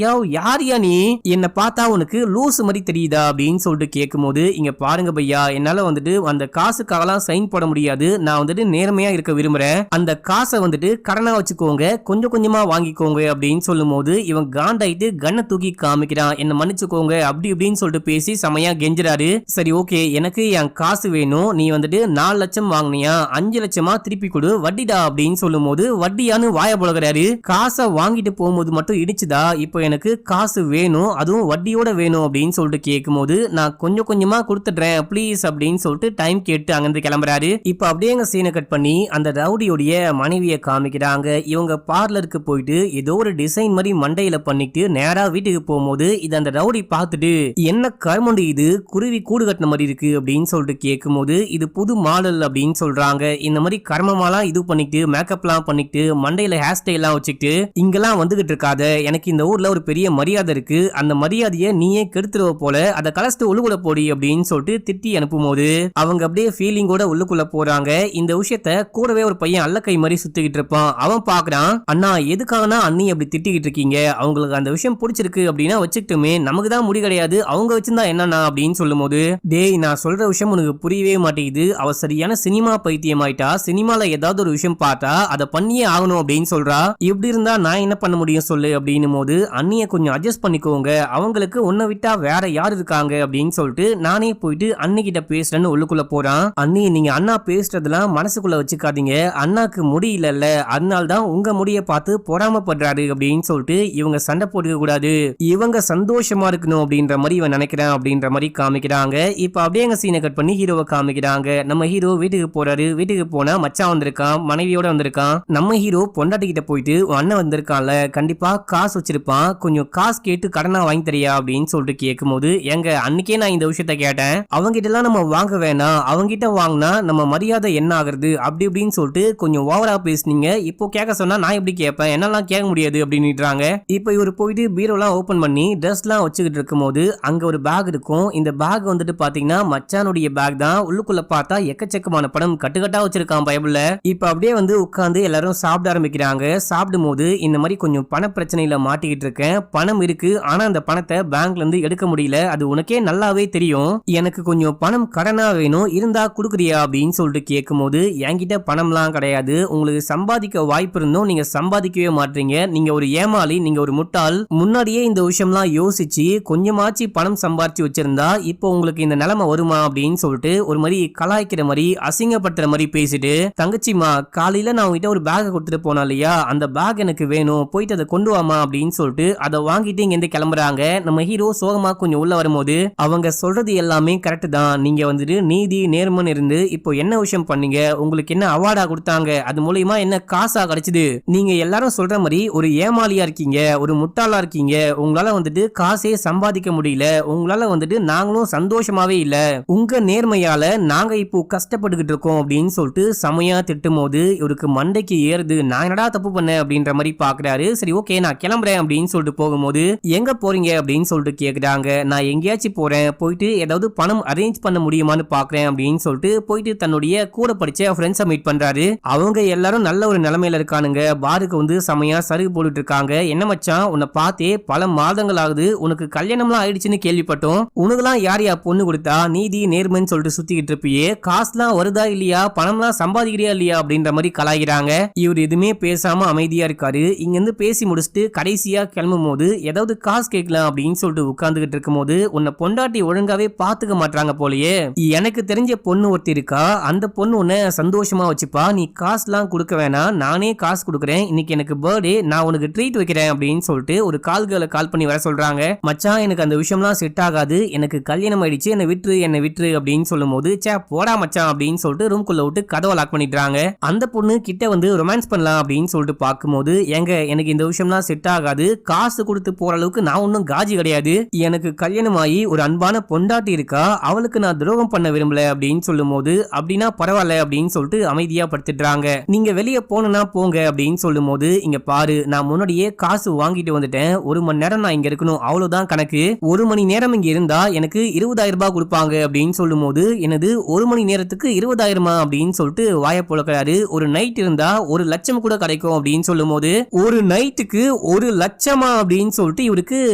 யாரியா நீ, என்ன பார்த்தா உனக்கு லூஸ் மாதிரி தெரியுதா அப்படின்னு சொல்லிட்டு கேட்கும்போது இங்க பாருங்க பையா, என்னால வந்துட்டு அந்த காசுக்காகலாம் சைன் போட முடியாது, நான் வந்துட்டு நேர்மையா இருக்க விரும்புறேன், அந்த காசை வந்துட்டு கடனா வச்சுக்கோங்க, கொஞ்சம் கொஞ்சமா வாங்கிக்கோங்க அப்படின்னு சொல்லும்போது இவன் காண்டாயிட்டு கண்ணை தூக்கி காமிக்கிறான். என்ன மன்னிச்சுக்கோங்க அப்படி இப்படின்னு சொல்லிட்டு பேசி செமையா கெஞ்சுறாரு. சரி ஓகே எனக்கு என் காசு வேணும், நீ வந்துட்டு 4 லட்சம் வாங்கினியா 5 லட்சமா திருப்பி கொடு வட்டிடா அப்படின்னு சொல்லும்போது வட்டியான்னு வாய புலகிறாரு. காசை வாங்கிட்டு போகும்போது மட்டும் இடிச்சுதா, இப்போ எனக்கு காசு வேணும் அதுவும் வட்டியோட வேணும் அப்படின்னு சொல்லிட்டு கேட்கும்போது நான் கொஞ்சம் கொஞ்சமா கொடுத்துடுறேன் ப்ளீஸ் அப்படின்னு சொல்லிட்டு டைம் கேட்டு அங்கிருந்து கிளம்புறாரு. இப்போ அப்படியே எங்க சீனை கட் பண்ணி அந்த ரவுடியோடைய மனைவியை காமிக்கிறாங்க. இவங்க பார்லருக்கு போயிட்டு ஏதோ ஒரு டிசைன் மாதிரி மண்டையில பண்ணிட்டு நேரா வீட்டுக்கு போகும்போது இது அந்த ரவுடி பார்த்துட்டு என்ன கர்மண்டு இது குருவி கூடு கட்டின மாதிரி இருக்கு அப்படின்னு சொல்லிட்டு கேட்கும்போது இது புது மாடல் அப்படின்னு சொல்றாங்க. இந்த மாதிரி கர்மமாலாம் இது பண்ணிட்டு மேக்கப்லாம் பண்ணிட்டு மண்டையில ஹேர் ஸ்டைல்லாம் வச்சுக்கிட்டு இங்கெல்லாம் வந்துகிட்டு இருக்காத, எனக்கு இந்த ஊர்ல ஒரு பெரிய மரியாதை இருக்கு, அந்த மரியாதையை நீயே கெடுத்துருவ போல, அதை கலஸ்ட்டு உள்ளுக்குள்ள போடி அப்படின்னு சொல்லிட்டு திட்டி அனுப்பும்போது அவங்க அப்படியே ஃபீலிங்கோட உள்ளுக்குள்ள போறாங்க. இந்த விஷயத்த கூடவே ஒரு பையன் அல்லக்கை மாதிரி சுத்திக்கிட்டு இருப்பான். அவன் பாக்குறான், அண்ணா எதுக்காகனா அண்ணி அப்படி திட்டிக்கிட்டு இருக்கீங்க, அவங்களுக்கு அந்த விஷயம் பிடிச்சிருக்கு அப்படின்னா வச்சுக்கிட்டுமே, நமக்கு தான் முடி கிடையாது, அவங்க வச்சிருந்தா என்னன்னா அப்படின்னு சொல்லும்போது டேய் நான் சொல்ற விஷயம் உனக்கு புரியவே மாட்டேங்குது, அவ சரியான சினிமா பைத்தியம் ஆயிட்டா, சினிமால ஏதாவது ஒரு விஷயம் பார்த்தா அதை பண்ணியே ஆகணும் அப்படின்னு சொல்றா, இப்படி இருந்தா நான் என்ன பண்ண முடியும் சொல்லு அப்படின்னும் போது அண்ணியை கொஞ்சம் அட்ஜஸ்ட் பண்ணிக்கோங்க, அவங்களுக்கு உன்னை விட்டா வேற யார் இருக்காங்க அப்படின்னு சொல்லிட்டு நானே போயிட்டு அண்ணிக்கிட்ட பேசுறேன்னு உள்ளுக்குள்ள போறான். அண்ணி நீங்க அண்ணா பேசுறதுலாம் மனசுக்குள்ள வச்சுக்காதீங்க, அண்ணாக்கு முடியல அதனால தான் உங்க முடிய பார்த்து பொறாமப்படுறாரு அப்படின்னு சொல்லிட்டு இவங்க சண்டை போட்டுக்க கூடாது, இவங்க சந்தோஷமா இருக்கணும் அப்படின்ற மாதிரி இவன் நினைக்கிறான் அப்படின்ற மாதிரி காமிக்கிறாங்க. இப்ப அப்படியே எங்க சீனை கட் பண்ணி ஹீரோவை காமிக்கிறாங்க. நம்ம ஹீரோ வீட்டுக்கு போறாரு. வீட்டுக்கு போனா மச்சான் வந்திருக்கான், மனைவியோட வந்திருக்கான். நம்ம ஹீரோ பொண்டாட்டி கிட்ட போயிட்டு அண்ணன் வந்திருக்கான்ல கண்டிப்பா காசு வச்சிருப்பான், கொஞ்சம் காசு கேட்டு கடனா வாங்கி தரியா அப்படின்னு சொல்லிட்டு கேட்கும்போது எங்க அன்னைக்கே நான் இந்த விஷயத்த கேட்டேன், அவங்கிட்ட எல்லாம் நம்ம வாங்க வேணாம், அவங்கிட்ட வாங்கினா நம்ம மரியாதை என்ன ஆகுறது அப்படி இப்படின்னு சொல்லிட்டு கொஞ்சம் ஓவரா பேசுனீங்க, இப்போ கேட்க சொன்னா நான் எப்படி கேட்பேன், என்னெல்லாம் கேட்க முடியாது அப்படின்னுறாங்க. இப்போ இவர் போயிட்டு பீரோலாம் ஓபன் பண்ணி ட்ரெஸ்லாம் வச்சுக்கிட்டு இருக்கும்போது அங்க ஒரு பேக் இருக்கும். இந்த பேக் வந்துட்டு பாத்தீங்கன்னா மச்சானுடைய பேக் தான். உள்ளுக்குள்ள பார்த்தா எக்கச்சக்கமான பணம் கட்டுக்கட்டா வச்சிருக்கான் பைபிள்ல. இப்ப அப்படியே வந்து உட்கார்ந்து எல்லாரும் சாப்பிட ஆரம்பிக்கிறாங்க. சாப்பிடும் போது இந்த மாதிரி கொஞ்சம் பண பிரச்சனையில மாட்டிக்கிட்டு இருக்கேன், பணம் இருக்கு ஆனா அந்த பணத்தை பேங்க்ல இருந்து எடுக்க முடியல, அது உனக்கே நல்லாவே தெரியும், எனக்கு கொஞ்சம் பணம் கடனா வேணும், இருந்தா குடுக்குறியா அப்படின்னு சொல்லிட்டு கேட்கும்போது என்கிட்ட பணம்லாம் கிடையாது, உங்களுக்கு சம்பாதிக்க வாய்ப்பு இருந்தும் நீங்க சம்பாதிக்கவே மாட்டீங்க, நீங்க ஒரு ஏமாளி, நீங்க ஒரு முட்டாள், முன்னாடியே இந்த விஷயம்லாம் யோசிச்சு கொஞ்சமாச்சு பணம் சம்பாதிச்சு வச்சிருந்தா இப்போ உங்களுக்கு இந்த நிலைமை வருமா அப்படின்னு சொல்லிட்டு ஒரு மாதிரி கலாய்க்கிற மாதிரி அசிங்கப்படுத்துற மாதிரி பேசிட்டு, தங்கச்சிமா காலையில நான் உங்ககிட்ட ஒரு பேக் கொடுத்துட்டு போனா இல்லையா, அந்த பேக் எனக்கு வேணும், போயிட்டு அதை கொண்டு வாமா அப்படின்னு சொல்லிட்டு அதை வாங்கிட்டு இங்க இருந்து கிளம்புறாங்க. நம்ம ஹீரோ சோகமா கொஞ்சம் உள்ள வரும்போது அவங்க சொல்றது எல்லாமே கரெக்ட் தான், நீங்க வந்துட்டு நீதி நேர்மன் இருந்து இப்போ என்ன விஷயம் பண்ணீங்க, உங்களுக்கு என்ன அவார்டா கொடுத்தாங்க, அது மூலமா என்ன காசா கிடைச்சது, நீங்க எல்லாரும் சொல்ற மாதிரி ஒரு ஏமாளியா இருக்கீங்க, ஒரு முட்டாளா இருக்கீங்க, உங்களால வந்துட்டு காசே சம்பாதிக்க முடியல, உங்களால வந்துட்டு நாங்களும் சந்தோஷமாவே இல்ல, உங்க நேர்மையால நாங்க இப்போ கஷ்டப்பட்டுக்கிட்டு இருக்கோம் அப்படின்னு சொல்லிட்டு செமையா திட்டும் போது இவருக்கு மண்டைக்கு ஏறுது, நான் என்னடா தப்பு பண்ணேன் அப்படின்ற மாதிரி பாக்குறாரு. சரி ஓகே நான் கிளம்புறேன் அப்படின்னு சொல்லிட்டு போகும்போது எங்க போறீங்க அப்படின்னு சொல்லிட்டு கேக்குறாங்க. நான் எங்கேயாச்சும் போறேன், போயிட்டு ஏதாவது பணம் அரேஞ்ச் பண்ண முடியுமான்னு பாக்குறேன் அப்படின்னு சொல்லிட்டு போயிட்டு தன்னுடைய கூட படிச்ச ஃப்ரெண்ட்ஸை மீட் பண்றாரு. அவங்க எல்லாரும் நல்ல ஒரு நிலைமையில இருக்கானுங்க, பாருக்கு வந்து செமையா சருகு போட்டுட்டு இருக்காங்க. என்ன மச்சான் உன்னை பார்த்தே பல மாதங்கள் ஆகுது, உனக்கு கல்யாணம்லாம் ஆயிடுச்சுன்னு கேள்விப்பட்டோம், உனக்குலாம் யார் யா பொண்ணு கொடுத்தா, நீதி நேர்மைன்னு சொல்லிட்டு சுத்திக்கிட்டு இருப்பியே, காசுலாம் வருதா இல்லையா, பணம்லாம் சம்பாதிக்கிறியா இல்லையா அப்படின்ற மாதிரி கலாய்கிறாங்க. இவர் எதுவுமே பேசாம அமைதியா இருக்காரு. இங்க இருந்து பேசி முடிச்சுட்டு கடைசியா கிளம்பும் போது ஏதாவது காசு கேட்கலாம் அப்படின்னு சொல்லிட்டு உட்கார்ந்துகிட்டு இருக்கும் போது உன்னை பொண்டாட்டி ஒழுங்காவே பாத்துக்க மாட்டாங்க போலயே, எனக்கு தெரிஞ்ச பொண்ணு ஒருத்தி இருக்கா, அந்த பொண்ணு உன்னை சந்தோஷமா வச்சுப்பா, நீ காசுலாம் கொடுக்க வேணாம், நானே காசு கொடுக்குறேன், இன்னைக்கு எனக்கு பர்த்டே, நான் உனக்கு ட்ரீட் வைக்கிறேன் அப்படின்னு சொல்லிட்டு ஒரு கால் பண்ணி வர சொல்றாங்க. மச்சான் எனக்கு அந்த விஷயம்லாம் செட் ஆகாது, எனக்கு கல்யாணம் ஆயிடுச்சு, என்ன விட்டுரு அப்படின்னு சொல்லும் போது சே போடா மச்சான் அப்படின்னு சொல்லிட்டு ரூம்குள்ள விட்டு கதவை லாக் பண்ணிடுறாங்க. அந்த பொண்ணு கிட்ட வந்து ரொமான்ஸ் பண்ணலாம் அப்படின்னு சொல்லிட்டு பார்க்கும்போது எங்க எனக்கு இந்த விஷயம்லாம் செட் ஆகாது, காசு கொடுத்து போற அளவுக்கு நான் ஒன்னும் காஜி கிடையாது, எனக்கு கல்யாணம் ஆகி ஒரு அன்பான பொண்டாட்டி இருக்கா, அவளுக்கு நான் துரோகம் பண்ண விரும்பல அப்படின்னு சொல்லும் போது அப்படின்னா பரவாயில்ல அப்படின்னு சொல்லிட்டு அமைதியா படுத்துடுறாங்க. நீங்க வெளியே போனா போங்க அப்படின்னு சொல்லும் போது இங்க பாரு நான் முன்னாடியே காசு வாங்கிட்டு வந்துட்டேன், 1 மணி நேரம் நான் இங்க இருக்கணும் அவ்வளவுதான் கணக்கு, 1 மணி நேரம் இங்க இருந்தா எனக்கு 20,000 ரூபாய் கொடுப்பாங்க அப்படின்னு சொல்லும் போது எனது 1 மணி நேரத்துக்கு 20,000 அப்படின்னு சொல்லிட்டு வாய புழக்கிறாரு. ஒரு நைட் இருந்தா 1 லட்சம் கூட கிடைக்கும் அப்படின்னு சொல்லும் போது ஒரு நைட்டுக்கு 1 லட்சமா அப்படின்னு சொல்லிட்டு இவருக்கு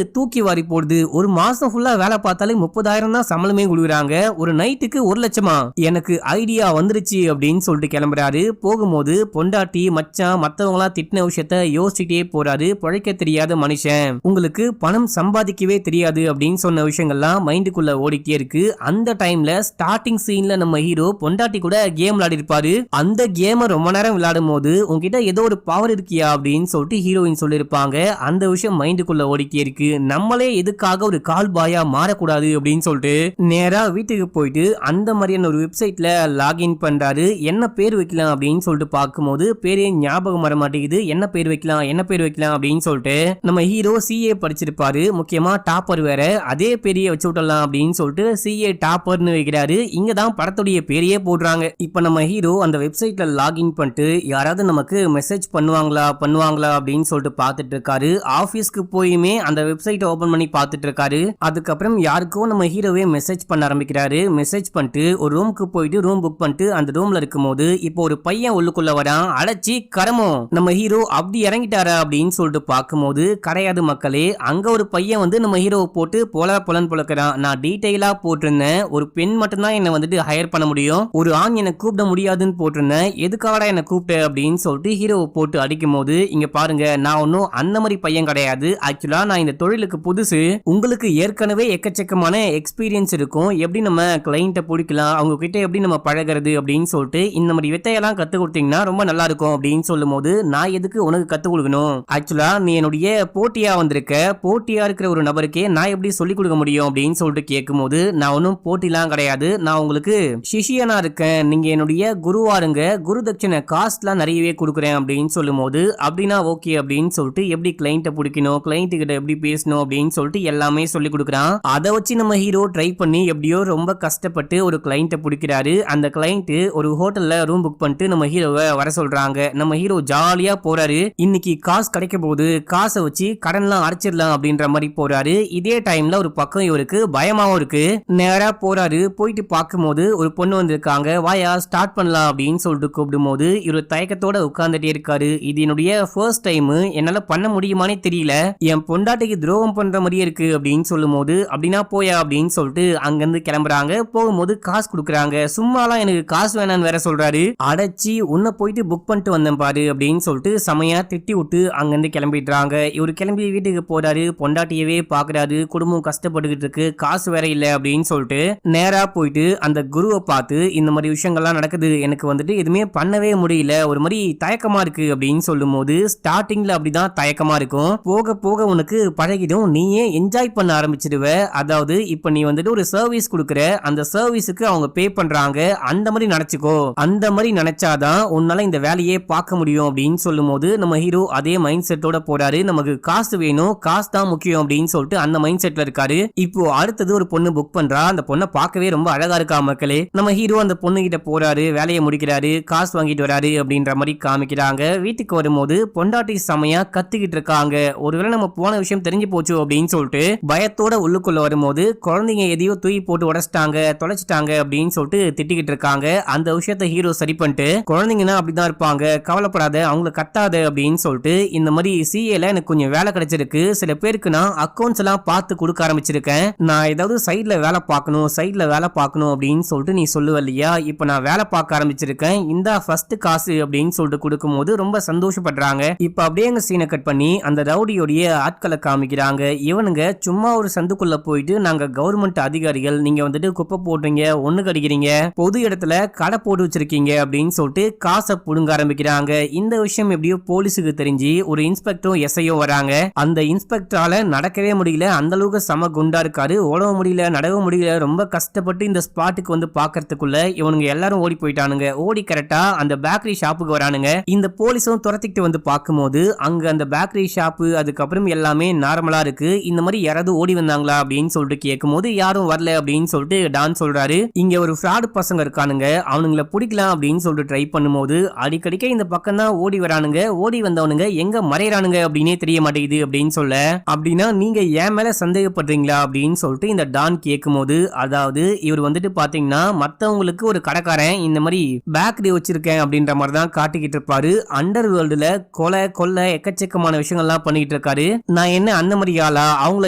தூக்கி வாரி போடுது. ஒரு மாசம் ஃபுல்லா வேலை பார்த்தாலே 30,000 தான் சம்பளமே கொடுக்குறாங்க, ஒரு நைட்டுக்கு 1 லட்சமா, எனக்கு ஐடியா வந்துருச்சு அப்படின்னு சொல்லிட்டு கிளம்புறாரு. போகும்போது பொண்டாட்டி மச்சான் மத்தவங்களா திட்டின விஷயத்த யோசிச்சுட்டே போறாரு. பிழைக்க தெரியாத மனுஷன், உங்களுக்கு பணம் சம்பாதிக்கவே தெரியாது அப்படின்னு சொன்ன விஷயங்கள்லாம் மைண்டுக்குள்ள ஓடிட்டே இருக்கு. அந்த டைம்ல ஸ்டார்டிங் சீன்ல நம்ம ஹீரோ பொண்டாட்டி கூட கேம் விளையாடி இருப்பாரு. அந்த கேமை ரொம்ப நேரம் விளையாடும் போது உங்ககிட்ட ஏதோ ஒரு பவர் இருக்கியா அப்படின்னு சொல்லிட்டு ஹீரோயின் சொல்லிருப்பாங்க. அந்த விஷயம் மைண்டுக்குள்ள ஓடிட்டே இருக்கு. நம்மளே எதுக்காக ஒரு கால் பாயா மாறக்கூடாது அப்படின்னு சொல்லிட்டு நேரா வீட்டுக்கு போயிட்டு அந்த மாதிரியான ஒரு வெப்சைட்ல லாகின் பண்றாரு. என்ன பேர் வைக்கலாம் அப்படின்னு சொல்லிட்டு பார்க்கும்போது பேரே ஞாபகம் வர மாட்டேங்குது. என்ன பேர் வைக்கலாம் அப்படின்னு சொல்லிட்டு நம்ம ஹீரோ சிஏ படிச்சிருப்பாரு, முக்கியமா டாப்பர் வேற, அதே பேரையே வச்சு விட்டலாம் அப்படின்னு சொல்லிட்டு சிஏ டாப்பர்னு வைக்கிறாரு. இங்க தான் படத்துடைய பேரையே போடுறாங்க. இப்ப நம்ம ஹீரோ அந்த வெப்சைட்ல லாகின் பண்ணிட்டு யாராவது நமக்கு மெசேஜ் பண்ணுவாங்களா அப்படின்னு சொல்லிட்டு பார்த்துட்டு இருக்காரு. ஆபீஸ்க்கு போயுமே அந்த வெப்சைட் ஓபன் பண்ணி பார்த்துட்டு இருக்காரு. அதுக்கப்புறம் யாருக்கோ நம்ம ஹீரோவே மெசேஜ் பண்ண ஆரம்பிக்கிறாரு. மெசேஜ் பண்ணிட்டு ஒரு ரூமுக்கு போயிட்டு ரூம் புக் பண்ணிட்டு அந்த ரூம்ல இருக்கும் போது இப்போ ஒரு பையன் உள்ளுக்குள்ள வரான். அடைச்சி கரமோ நம்ம ஹீரோ அப்படி இறங்கிட்டாரா அப்படின்னு சொல்லிட்டு பார்க்கும்போது கிடையாது மக்களே, அங்க ஒரு பையன் வந்து நம்ம ஹீரோவை போட்டு பொலன்னு பொழக்கிறான். நான் டீடைலா போட்டிருந்தேன், ஒரு பெண் மட்டும்தான் என்ன வந்துட்டு ஹையர் பண்ண முடியும், ஒரு ஆண் என்ன கூப்பிட முடியாதுன்னு போட்டிருந்தேன், எதுக்காகடா என்ன கூப்பிட்ட அப்படின்னு சொல்லிட்டு ஹீரோவை போட்டு அடிக்கும் போது இங்க பாருங்க நான் ஒன்னும் அந்த மாதிரி பையன் கிடையாது, ஆக்சுவலா நான் இந்த தொழிலுக்கு புதுசு, உங்களுக்கு ஏற்கனவே எக்கச்சக்கமான எக்ஸ்பீரியன்ஸ் இருக்கும், எப்படி நம்ம கிளைண்ட்டை பிடிக்கலாம், அவங்க கிட்ட எப்படி நம்ம பழகிறது அப்படின்னு சொல்லிட்டு இந்த மாதிரி வித்தையெல்லாம் கத்து கொடுத்தீங்கன்னா ரொம்ப நல்லா இருக்கும் அப்படின்னு சொல்லும் போது நான் எதுக்கு உனக்கு கத்து கொடுக்கணும், ஆக்சுவலா நீ என்னுடைய போட்டியா வந்திருக்க, போட்டியா இருக்கிற ஒரு நபருக்கே நான் எப்படி சொல்லிக் கொடுக்க முடியும் அப்படின்னு சொல்லிட்டு கேட்கும் போது நான் ஒன்னும் போட்டிலாம் கிடையாது, நான் உங்களுக்கு சிஷியனா இருக்கேன், நீங்க என்னுடைய குருவாருங்க, குரு தட்சணை காஸ்ட்லாம் நிறையவே கொடுக்குறேன் அப்படின்னு சொல்லும் போது அப்படின்னா ஓகே அப்படின்னு சொல்லிட்டு எப்படி கிளைண்ட்டை பிடிக்கணும், கிளைண்ட் கிட்ட எப்படி பேசணும் அப்படின்னு சொல்லிட்டு எல்லாமே சொல்லி கொடுக்குறான். அதை வச்சு நம்ம ஹீரோ ட்ரை பண்ணி எப்படியோ ரொம்ப கஷ்டப்பட்டு ஒரு கிளைண்ட்டை பிடிக்கிறாரு. அந்த கிளைண்ட் ஒரு ஹோட்டல்ல ரூம் புக் பண்ணிட்டு நம்ம ஹீரோவை வர சொல்றாங்க. நம்ம ஹீரோ ஜாலியா போறாரு. இன்னைக்கு காசு கிடைக்க போகுது, காசை வச்சு கடன்லாம் அடைச்சிடலாம் அப்படின்ற மாதிரி போறாரு. இதே டைம்ல ஒரு பக்கம் இவருக்கு பயமாவும் இருக்கு. நேரா போறாரு. போயிட்டு பார்க்கும்போது ஒரு பொண்ணு வந்திருக்காங்க. வாயா ஸ்டார்ட் பண்ணலாம் அப்படின்னு சொல்லிட்டு கூப்பிடும் போது இவர் தயக்கத்தோட உட்கார்ந்துட்டே இருக்காரு. இது என்னுடைய ஃபர்ஸ்ட் டைம், என்னால பண்ண முடியுமானே தெரியல, என் பொண்டாட்டிக்கு துரோகம் பண்ற மாதிரியே இருக்கு அப்படின்னு சொல்லும் போது அப்படின்னா போயா அப்படின்னு சொல்லிட்டு அங்கிருந்து கிளம்புறாங்க. போகும்போது காசு கொடுக்குறாங்க. சும்மாலாம் எனக்கு காசு வேணான்னு வேற சொல்றாரு. அடைச்சி உன்னை போயிட்டு புக் பண்ணிட்டு வந்தேன் பாரு அப்படின்னு சொல்லிட்டு செமையா திட்டி விட்டு அங்கிருந்து கிளம்பிடுறாங்க. இவர் கிளம்பி வீட்டுக்கு போறாரு. பொண்டாட்டியவே பாக்குறாரு. குடும்பம் கஷ்டப்பட்டுக்கிட்டு இருக்கு, காசு வேற இல்ல அப்படின்னு சொல்லிட்டு நேரா போயிட்டு அந்த குருவை பார்த்து இந்த மாதிரி விஷயங்கள்லாம் நடக்குது, எனக்கு வந்துட்டு எதுவுமே பண்ணவே முடியல, ஒரு மாதிரி தயக்கமா இருக்கு அப்படின்னு சொல்லும் போது ஸ்டார்டிங்ல அப்படிதான் தயக்கமா இருக்கும், போக போக உனக்கு பழகிடும், நீயே என்ஜாய் பண்ண ஆரம்பிச்சிடுவ, அதாவது இப்ப நீ வந்துட்டு ஒரு சர்வீஸ் கொடுக்குற, அந்த சர்வீஸுக்கு அவங்க பே பண்றாங்க, அந்த மாதிரி நினைச்சுக்கோ, அந்த மாதிரி நினைச்சாதான் உன்னால இந்த வேலையே பார்க்க முடியும் அப்படின்னு சொல்லும் போது நம்ம ஹீரோ அதே மைண்ட் செட்டோட போறாரு. நமக்கு காசு வேணும், காசு தான் முக்கியம் அப்படின்னு சொல்லிட்டு அந்த மைண்ட் செட்ல இருக்காரு. இப்போ அடுத்தது ஒரு பொண்ணு புக் பண்றா. அந்த பொண்ணை பார்க்கவே ரொம்ப அழகா இருக்கா மக்களே. நம்ம ஹீரோ அந்த பொண்ணு கிட்ட போறாரு, வேலையை முடிக்கிறாரு, காசு வாங்கிட்டு வராரு அப்படின்ற மாதிரி காமிக்கிறாங்க. வீட்டுக்கு வரும்போது பொண்டாட்டி செமையா கத்திக்கிட்டு இருக்காங்க. ஒருவேளை நம்ம போன விஷயம் தெரிஞ்சு போச்சு அப்படின்னு சொல்லிட்டு பயத்தோட உள்ளுக்குள்ள வரும்போது குழந்தைங்க எதையோ தூக்கி போட்டு உடைச்சிட்டாங்க, தொலைச்சிட்டாங்க அப்படின்னு சொல்லிட்டு திட்டிக்கிட்டு இருக்காங்க. அந்த விஷயத்த ஹீரோ சரி பண்ணிட்டு குழந்தைங்கன்னா அப்படிதான் இருப்பாங்க, கவலைப்படாத, அவங்கள கத்தாத அப்படின்னு சொல்லிட்டு இந்த மாதிரி சிஏல எனக்கு கொஞ்சம் வேலை கிடைச்சிருக்கு, சில பேருக்கு நான் அக்கௌண்ட்ஸ் எல்லாம் பார்த்து கொடுக்க ஆரம்பிச்சிருக்கேன், நான் ஏதாவது சைட்ல வேலை பார்க்கணும் அப்படின்னு சொல்லிட்டு நீ சொல்லுவ இல்லையா, இப்ப நான் வேலை பார்க்க ஆரம்பிச்சிருக்கேன், இந்த ஃபர்ஸ்ட் காசு அப்படின்னு சொல்லிட்டு கொடுக்கும் போது ரொம்ப சந்தோஷப்படுறாங்க. இப்ப அப்படியே எங்க சீனை கட் பண்ணி அந்த ரவுடியோடைய ஆட்களை காமிக்கிறாங்க. இவனுங்க சும்மா ஒரு சந்துக்குள்ள போயிட்டு நாங்க கவர்மெண்ட் அதிகாரிகள், நீங்க வந்துட்டு குப்பை போடுறீங்க, ஒண்ணு கடிக்கிறீங்க, பொது இடத்துல கடை போட்டு வச்சிருக்கீங்க அப்படின்னு சொல்லிட்டு காசை புடுங்க ஆரம்பிக்கிறாங்க. இந்த விஷயம் எப்படியோ போலீஸுக்கு தெரிஞ்சு ஒரு இன்ஸ்பெக்டரும் எஸ்ஐயும் வராங்க. அந்த இன்ஸ்பெக்டரால நடக்கவே முடியல, அந்த அளவுக்கு சம குண்டா இருக்காரு, ஓட முடியல, நடக்க முடியல. ரொம்ப கஷ்டப்பட்டு இந்த ஸ்பாட்டுக்கு வந்து பாக்கிறதுக்குள்ள இவனுங்க எல்லாரும் ஓடி போயிட்டானுங்க. ஓடி கரெக்டா அந்த பேக்கரி ஷாப்புக்கு வரானுங்க. இந்த போலீஸும் துரத்திட்டு வந்து பார்க்கும்போது அங்க அந்த பேக்கரி ஷாப்பு அதுக்கப்புறம் எல்லாமே நார்மலா இருக்கு. இந்த மாதிரி யாராவது ஓடி வந்தாங்களா அப்படின்னு சொல்லிட்டு கேட்கும்போது யாரும் வரல அப்படின்னு சொல்லிட்டு டான் சொல்றாரு. இங்க ஒரு ஃப்ராடு பசங்க இருக்கானுங்க, அவனுங்களை பிடிக்கலாம் அப்படின்னு சொல்லிட்டு ட்ரை பண்ணும்போது அடிக்கடிக்க இந்த பக்கம் தான் ஓடி வரானுங்க. ஓடி வந்தவனுங்க எங்க மறையறானுங்க அப்படின்னே தெரிய மாட்டேங்குது அப்படின்னு சொல்ல, அப்படின்னா நீங்க ஏன் மேல சந்தேகப்படுறீங்களா அப்படின்னு சொல்லிட்டு இந்த டான் கேட்கும்போது, அதாவது இவர் வந்துட்டு பாத்தீங்கன்னா மத்தவங்களுக்கு ஒரு கடைக்காரன் இந்த மாதிரி பேக்கரி வச்சிருக்கேன் அப்படின்ற மாதிரி தான் காட்டிக்கிட்டு இருப்பாரு. அண்டர் வேர்ல்டுல கொலை கொள்ளை எக்கச்சக்கமான விஷயங்கள்லாம் பண்ணிட்டு இருக்காரு. நான் என்ன அந்த மாதிரி ஆளா, அவங்கள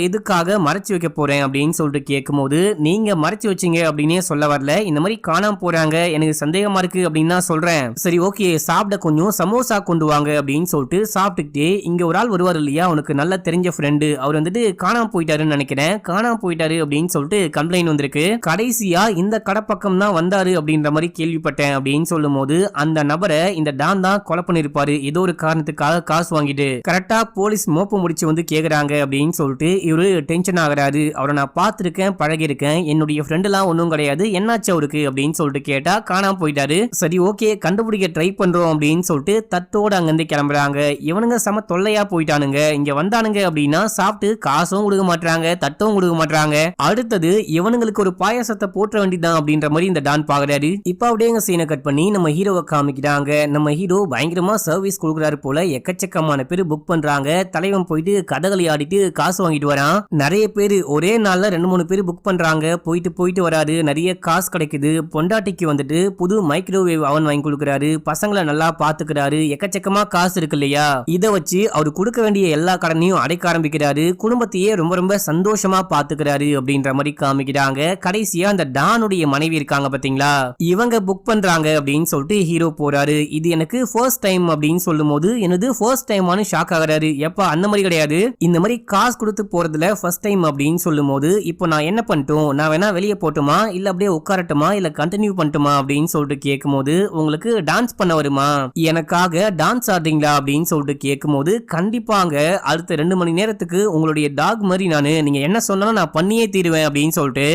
எதுக்காக மறைச்சு வைக்க போறேன் அப்படின்னு சொல்லிட்டு கேட்கும்போது, நீங்க மறைச்சு வச்சீங்க அப்படின்னே சொல்ல வரல, இந்த மாதிரி காணாம போறாங்க, எனக்கு சந்தேகமா இருக்கு அப்படின்னு தான் சொல்றேன். சரி ஓகே, சாப்பிட கொஞ்சம் சமோசா கொண்டு வாங்க அப்படின்னு சொல்லிட்டு சாப்பிட்டுக்கிட்டே இங்க ஒரு ஆள் வருவார் இல்லையா, உனக்கு நல்லா தெரிஞ்ச ஃப்ரெண்டு, அவர் வந்துட்டு காணாம போயிட்டாருன்னு நினைக்கிறேன், காணாம போயிட்டாரு அப்படின்னு சொல்லிட்டு கம்ப்ளைண்ட் வந்திருக்கு. கடைசியா இந்த கடை பக்கம் தான் வந்தாரு அப்படின்ற மாதிரி கேள்விப்பட்டேன் அப்படின்னு சொல்லும் போது, அந்த நபரை இந்த டான் தான் கொலை பண்ணிருப்பாரு ஏதோ ஒரு காரணத்துக்காக காசு வாங்கிட்டு. கரெக்டா போலீஸ் மோப்ப முடிச்சு வந்து கேக்குறாங்க அப்படின்னு சொல்லிட்டு இவரு டென்ஷன் ஆகுறாரு. அவரை நான் பார்த்திருக்கேன், பழகி இருக்கேன், என்னுடைய ஃப்ரெண்ட் எல்லாம் ஒன்னும் கிடையாது, என்னாச்சு அவருக்கு அப்படின்னு சொல்லிட்டு கேட்டா காணாம போயிட்டாரு. சரி ஓகே, கண்டுபிடிக்க ட்ரை பண்றோம் அப்படின்னு சொல்லிட்டு தட்டோட அங்கிருந்து கிளம்புறாங்க. இவனுங்க சம தொல்லையா போயிட்டானுங்க. இங்க வந்தானுங்க அப்படின்னா சாப்பிட்டு காசும் கொடுக்க மாட்டாங்க, தட்டும் கொடுக்க மாட்டாங்க. அடுத்தது இவனுங்களுக்கு ஒரு பாயாசத்தை போற்ற வேண்டியதான் அப்படின்ற மாதிரி இந்த டான் பாக்குறாரு. இப்ப அப்படியே சீனை கட் பண்ணி நம்ம ஹீரோவை காமிக்கிறாங்க. நம்ம ஹீரோ பயங்கரமா சர்வீஸ் கொடுக்குறாரு போல, எக்கச்சக்கமான பேர் புக் பண்றாங்க. தலைவன் போயிட்டு கதகளி ஆடிட்டு காசு வாங்கிட்டு வரான். நிறைய பேர் ஒரே நாள்ல 2-3 பேர் புக் பண்றாங்க. போயிட்டு வராரு, நிறைய காசு கிடைக்குது. பொண்டாட்டிக்கு வந்துட்டு புது மைக்ரோவேவ் அவன் வாங்கி கொடுக்குறாரு, பசங்களை நல்லா பாத்துக்கிறாரு, எக்கச்சக்கமா காசு இருக்கு இல்லையா, இதை வச்சு அவர் கொடுக்க வேண்டிய எல்லா கடனையும் அடைக்க ஆரம்பிக்கிறாரு. குடும்பத்தையே ரொம்ப ரொம்ப சந்தோஷமா பாத்துக்கிறாரு அப்படின்ற மாதிரி காமிக்கிறாங்க. கடைசியா அந்த டானுடைய மனைவி இருக்காங்க பாத்தீங்களா, இவங்க புக் பண்றாங்க அப்படின்னு சொல்லிட்டு ஹீரோ போறாரு. இது எனக்கு ஃபர்ஸ்ட் டைம் அப்படின்னு சொல்லும் போது எனது ஃபர்ஸ்ட் டைமானு ஷாக் ஆகுறாரு. எப்ப அந்த மாதிரி கிடையாது, இந்த மாதிரி காசு கொடுத்து போறதுல ஃபர்ஸ்ட் டைம் அப்படின்னு சொல்லும் போது, இப்போ நான் என்ன பண்ணிட்டோம், நான் வேணா வெளியே போட்டுமா இல்ல அப்படியே உட்காரட்டுமா இல்ல கண்டினியூ பண்ணட்டுமா அப்படின்னு சொல்லிட்டு கேட்கும்போது, உங்களுக்கு டான்ஸ் பண்ண வருமா, எனக்காக டான்ஸ் ஆடுறீங்களா அப்படின்னு சொல்லிட்டு கேட்கும்போது, கண்டிப்பாங்க அடுத்த 2 மணி நேரத்துக்கு உங்களுடைய டாக் மாதிரி நானு, நீங்க என்ன சொன்னாலும் நான் பண்ணியே தீருவேன் அப்படின்னு சொல்லிட்டு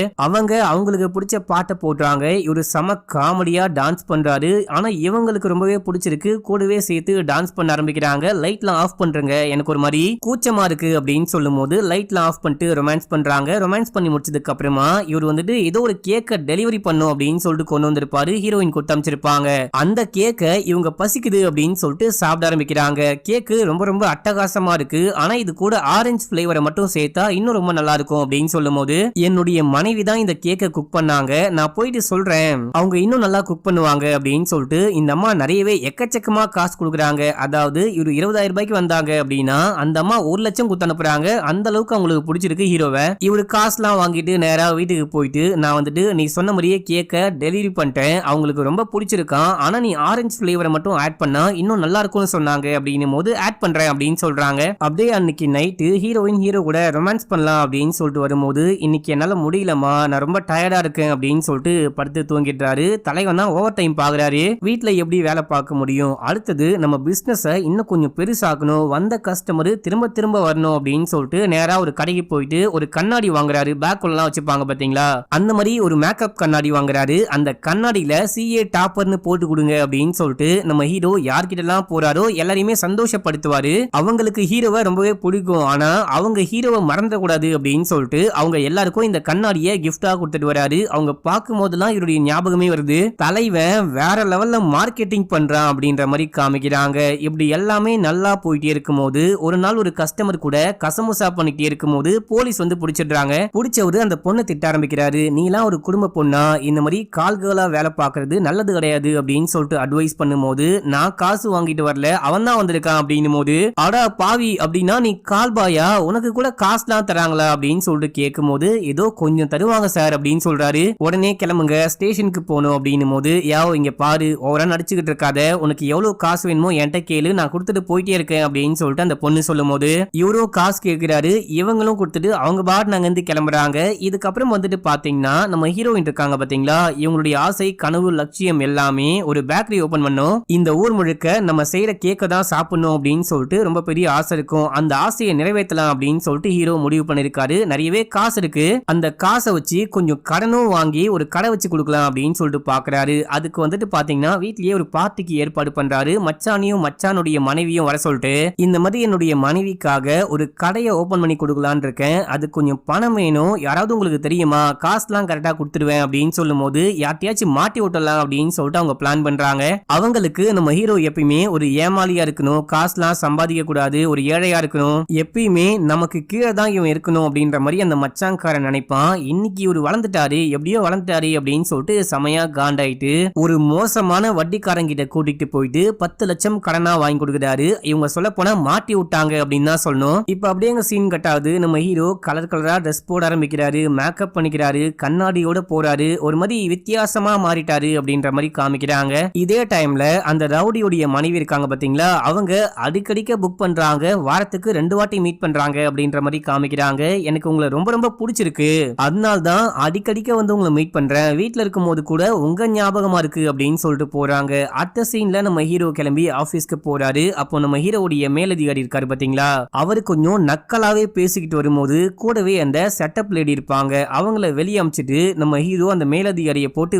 அவங்களுக்கு பிடிச்ச பாட்டை போடுறாங்க. இவரு செம காமெடியா டான்ஸ் பண்றாரு. ஆனா இவங்களுக்கு ரொம்பவே பிடிச்சிருக்கு, கூடவே சேர்த்து டான்ஸ் பண்ண ஆரம்பிக்கிறாங்க. லைட்லாம் ஆஃப் பண்றங்க, எனக்கு ஒரு மாதிரி கூச்சமா இருக்கு அப்படின்னு சொல்லும் போது லைட்லாம் ஆஃப் பண்ணிட்டு ரொமான்ஸ் பண்றாங்க. ரொமான்ஸ் பண்ணி முடிச்சதுக்கு அப்புறமா இவர் வந்துட்டு ஏதோ ஒரு கேக்க டெலிவரி பண்ணும் அப்படின்னு சொல்லிட்டு கொண்டு வந்திருப்பாரு. ஹீரோயின் கொடுத்து அமைச்சிருப்பாங்க. அந்த கேக்க இவங்க பசிக்குது அப்படின்னு சொல்லிட்டு சாப்பிட ஆரம்பிக்கிறாங்க. கேக்கு ரொம்ப ரொம்ப அட்டகாசமா இருக்கு, ஆனா இது கூட ஆரஞ்சு பிளேவரை மட்டும் சேர்த்தா இன்னும் ரொம்ப நல்லா இருக்கும் அப்படின்னு சொல்லும் போது, என்னுடைய மனைவி தான் இந்த கேக்க குக் பண்ணாங்க, நான் போயிட்டு சொல்றேன், அவங்க இன்னும் நல்லா குக் பண்ணுவாங்க அப்படின்னு சொல்லிட்டு இந்த அம்மா நிறையவே எக்கச்சக்கமா காசு கொடுக்குறாங்க. அதாவது இவரு 20,000 ரூபாய்க்கு வந்தாங்க அப்படின்னா அந்த அம்மா 1 லட்சம் குத்து அனுப்புறாங்க. அந்த அளவுக்கு அவங்களுக்கு பிடிச்சிருக்கு ஹீரோவை. இவரு காசுலாம் வாங்கிட்டு நேரா வீட்டுக்கு போயிட்டு, நான் வந்துட்டு நீ சொன்ன மாதிரியே கேக்க டெலிவரி பண்ணிட்டேன், அவங்களுக்கு ரொம்ப பிடிச்சிருக்கான், ஆனா நீ ஆரஞ்சு பிளேவரை மட்டும் ஆட் பண்ணா இன்னும் நல்லா இருக்கும்னு சொன்னாங்க அப்படின்னும் போது ஆட் பண்றேன் அப்படின்னு சொல்றாங்க. அப்படியே அன்னைக்கு நைட்டு ஹீரோயின் ஹீரோ கூட ரொமான்ஸ் பண்ணலாம் அப்படின்னு சொல்லிட்டு வரும்போது, இன்னைக்கு என்னால முடியலமா, நான் ரொம்ப டயர்டா இருக்கேன் அப்படின்னு சொல்லிட்டு படுத்து தூங்கிடுறாரு. தலைவன் தான் ஓவர் டைம் பாக்குறாரு, வீட்டுல எப்படி வேலை பார்க்க முடியும், அடுத்தது நம்ம பிசினஸ் இன்னும் கொஞ்சம் பெருசாக்கணும், வந்த கஸ்டமர் திரும்ப திரும்ப வரணும் அப்படின்னு சொல்லிட்டு நேரா ஒரு கடைக்கு போயிட்டு ஒரு கண்ணாடி வாங்குறாரு. பேக்குலாம் வச்சுப்பாங்க பாத்தீங்களா, அந்த மாதிரி ஒரு மேக்கப் கண்ணாடி வாங்குறாரு. அந்த கண்ணாடியில சிஏ டாப்பர்னு போட்டு கொடுங்க அப்படின்னு சொல்லிட்டு நம்ம ஹீரோ யார்கிட்ட எல்லாம் போறாரோ எல்லாரையுமே சந்தோஷப்படுத்துவாரு. அவங்களுக்கு ஹீரோவை ரொம்பவே பிடிக்கும், ஆனா அவங்க ஹீரோவை மறந்துட கூடாது அப்படின்னு சொல்லிட்டு அவங்க எல்லாருக்கும் இந்த கண்ணாடியை கிஃப்டா கொடுத்துட்டு வராரு. அவங்க பார்க்கும் போதெல்லாம் இவருடைய ஞாபகமே வருது, தலைவன் வேற லெவல்ல மார்க்கெட்டிங் பண்றான் அப்படின்ற மாதிரி காமிக்கிறாங்க. இப்படி எல்லாமே நல்லா போயிட்டே இருக்கும் போது ஒரு நாள் ஒரு கஸ்டமர் கூட கசமுசா பண்ணிட்டே இருக்கும் போது போலீஸ் வந்து பிடிச்சிடுறாங்க. பிடிச்சவரு அந்த பொண்ணை திட்ட ஆரம்பிக்கிறாரு, நீலாம் ஒரு குடும்ப பொண்ணா, இந்த மாதிரி கால்களா வேலை பார்க்கறது நல்லது கிடையாது அப்படின்னு சொல்லிட்டு அட்வைஸ் பண்ணும்போது, நான் காசு வாங்கிட்டு வரல, அவன் தான் வந்திருக்கான் அப்படின்னும் போது, அடா பாவி அப்படின்னா நீ கால்பாயா, உனக்கு கூட காசுலாம் தராங்களா அப்படின்னு சொல்லிட்டு கேட்கும் போது, ஏதோ கொஞ்சம் தருவாங்க சார் அப்படின்னு சொல்றாரு. உடனே கிளம்புங்க ஸ்டேஷனுக்கு போகணும் அப்படின்னும் போது, யாவோ இங்க பாரு ஓவரா நடிச்சுக்கிட்டு இருக்காத, உனக்கு எவ்வளவு காசு வேணுமோ என்கிட்ட கேளு, நான் கொடுத்துட்டு போயிட்டே இருக்கேன் அப்படின்னு சொல்லிட்டு அந்த பொண்ணு சொல்லும் போது இவரும் காசு கேட்கிறாரு. இவங்களும் கொடுத்துட்டு அவங்க பாட்டு நாங்க இருந்து கிளம்புறாங்க. இதுக்கப்புறம் வந்துட்டு பாத்தீங்கன்னா நம்ம ஹீரோயின் இருக்காங்க பாத்தீங்களா, இவங்களுடைய ஆசை கனவு லட்சியம் எல்லாமே ஒரு பேக்கரி ஓபன் பண்ணோம். இந்த ஊர் முழுக்க நம்ம செய்யற கேக்க தான் சாப்பிடணும் அப்படின்னு சொல்லிட்டு ரொம்ப பெரிய ஆசை இருக்கும். அந்த ஆசையை நிறைவேற்றலாம் அப்படின்னு சொல்லிட்டு ஹீரோ முடிவு பண்ணிருக்காரு. நிறையவே காசு இருக்கு. அந்த காசை வச்சு கொஞ்சம் கடனும் வாங்கி ஒரு கடை வச்சு கொடுக்கலாம் அப்படின்னு சொல்லிட்டு பாக்குறாரு. அதுக்கு வந்துட்டு பாத்தீங்கன்னா வீட்லயே ஒரு பார்ட்டிக்கு ஏற்பாடு பண்றாரு. மச்சானியும் மச்சானுடைய மனைவியும் வர சொல்லிட்டு இந்த மாதிரி என்னுடைய மனைவிக்காக ஒரு கடையை ஓபன் பண்ணி கொடுக்கலான்னு இருக்கேன். அது கொஞ்சம் பணம் வேணும், யாராவது உங்களுக்கு தெரியுமா, காசுலாம் கரெக்டா கொடுத்துருவேன் அப்படின்னு சொல்லும் போது யார்ட்டையாச்சும் மாட்டி விட்டலாம் அப்படின்னு சொல்லிட்டு அவங்க பிளான் பண்றாங்க. அவங்களுக்கு நம்ம ஹீரோ எப்பயுமே ஒரு ஏமாளியா இருக்கணும், காசுலாம் சம்பாதிக்க கூடாது, ஒரு ஏழையா இருக்கணும், எப்பயுமே நமக்கு கீழே தான் இவன் இருக்கணும் அப்படின்ற மாதிரி அந்த மச்சாங்காரன் நினைப்பான். இன்னைக்கு இவர் வளர்ந்துட்டாரு, எப்படியோ வளர்ந்துட்டாரு அப்படின்னு சொல்லிட்டு செமையா காண்டாயிட்டு ஒரு மோசமான வட்டிக்காரங்கிட்ட கூட்டிட்டு போயிட்டு 10 லட்சம் கடனா வாங்கி கொடுக்குறாரு. இவங்க சொல்ல போனா மாட்டி விட்டாங்க அப்படின்னு தான் சொல்லணும். இப்ப அப்படியே சீன் கட்டாது. நம்ம ஹீரோ கலர் கலரா ட்ரெஸ் போட ஆரம்பிக்கிறாரு, மேக்கப் பண்ணிக்கிறாரு, கண்ணாடியோட போறாரு, ஒரு மாதிரி வித்தியாசமா மாறிட்டாரு அப்படின்ற மாதிரி காமிக்கிறாங்க. இதே டைம்ல அந்த ரவுடியோடைய மனைவி இருக்காங்க பாத்தீங்களா, அவங்க அடிக்கடிக்க புக் பண்றாங்க, வாரத்துக்கு 2 வாட்டி மீட் பண்றாங்க அப்படின்ற மாதிரி காமிக்கிறாங்க. எனக்கு உங்களை ரொம்ப ரொம்ப பிடிச்சிருக்கு, அதனால தான் அடிக்கடிக்க வந்து உங்களை மீட் பண்றேன், வீட்டுல இருக்கும் போது கூட உங்க ஞாபகமா இருக்கு அப்படின்னு சொல்லிட்டு போறாங்க. அடுத்த சீன்ல நம்ம ஹீரோ கிளம்பி ஆபீஸ்க்கு போறாரு. அப்போ நம்ம ஹீரோவுடைய மேலதிகாரி இருக்காரு பாத்தீங்களா, அவரு கொஞ்சம் நக்கலாவே பேசிக்கிட்டு வரும்போது கூடவே அந்த செட்டப் லேடி இருப்பாங்க, அவங்கள வெளியே அமிச்சிட்டு நம்ம ஹீரோ அந்த மேலதிகாரியை போட்டு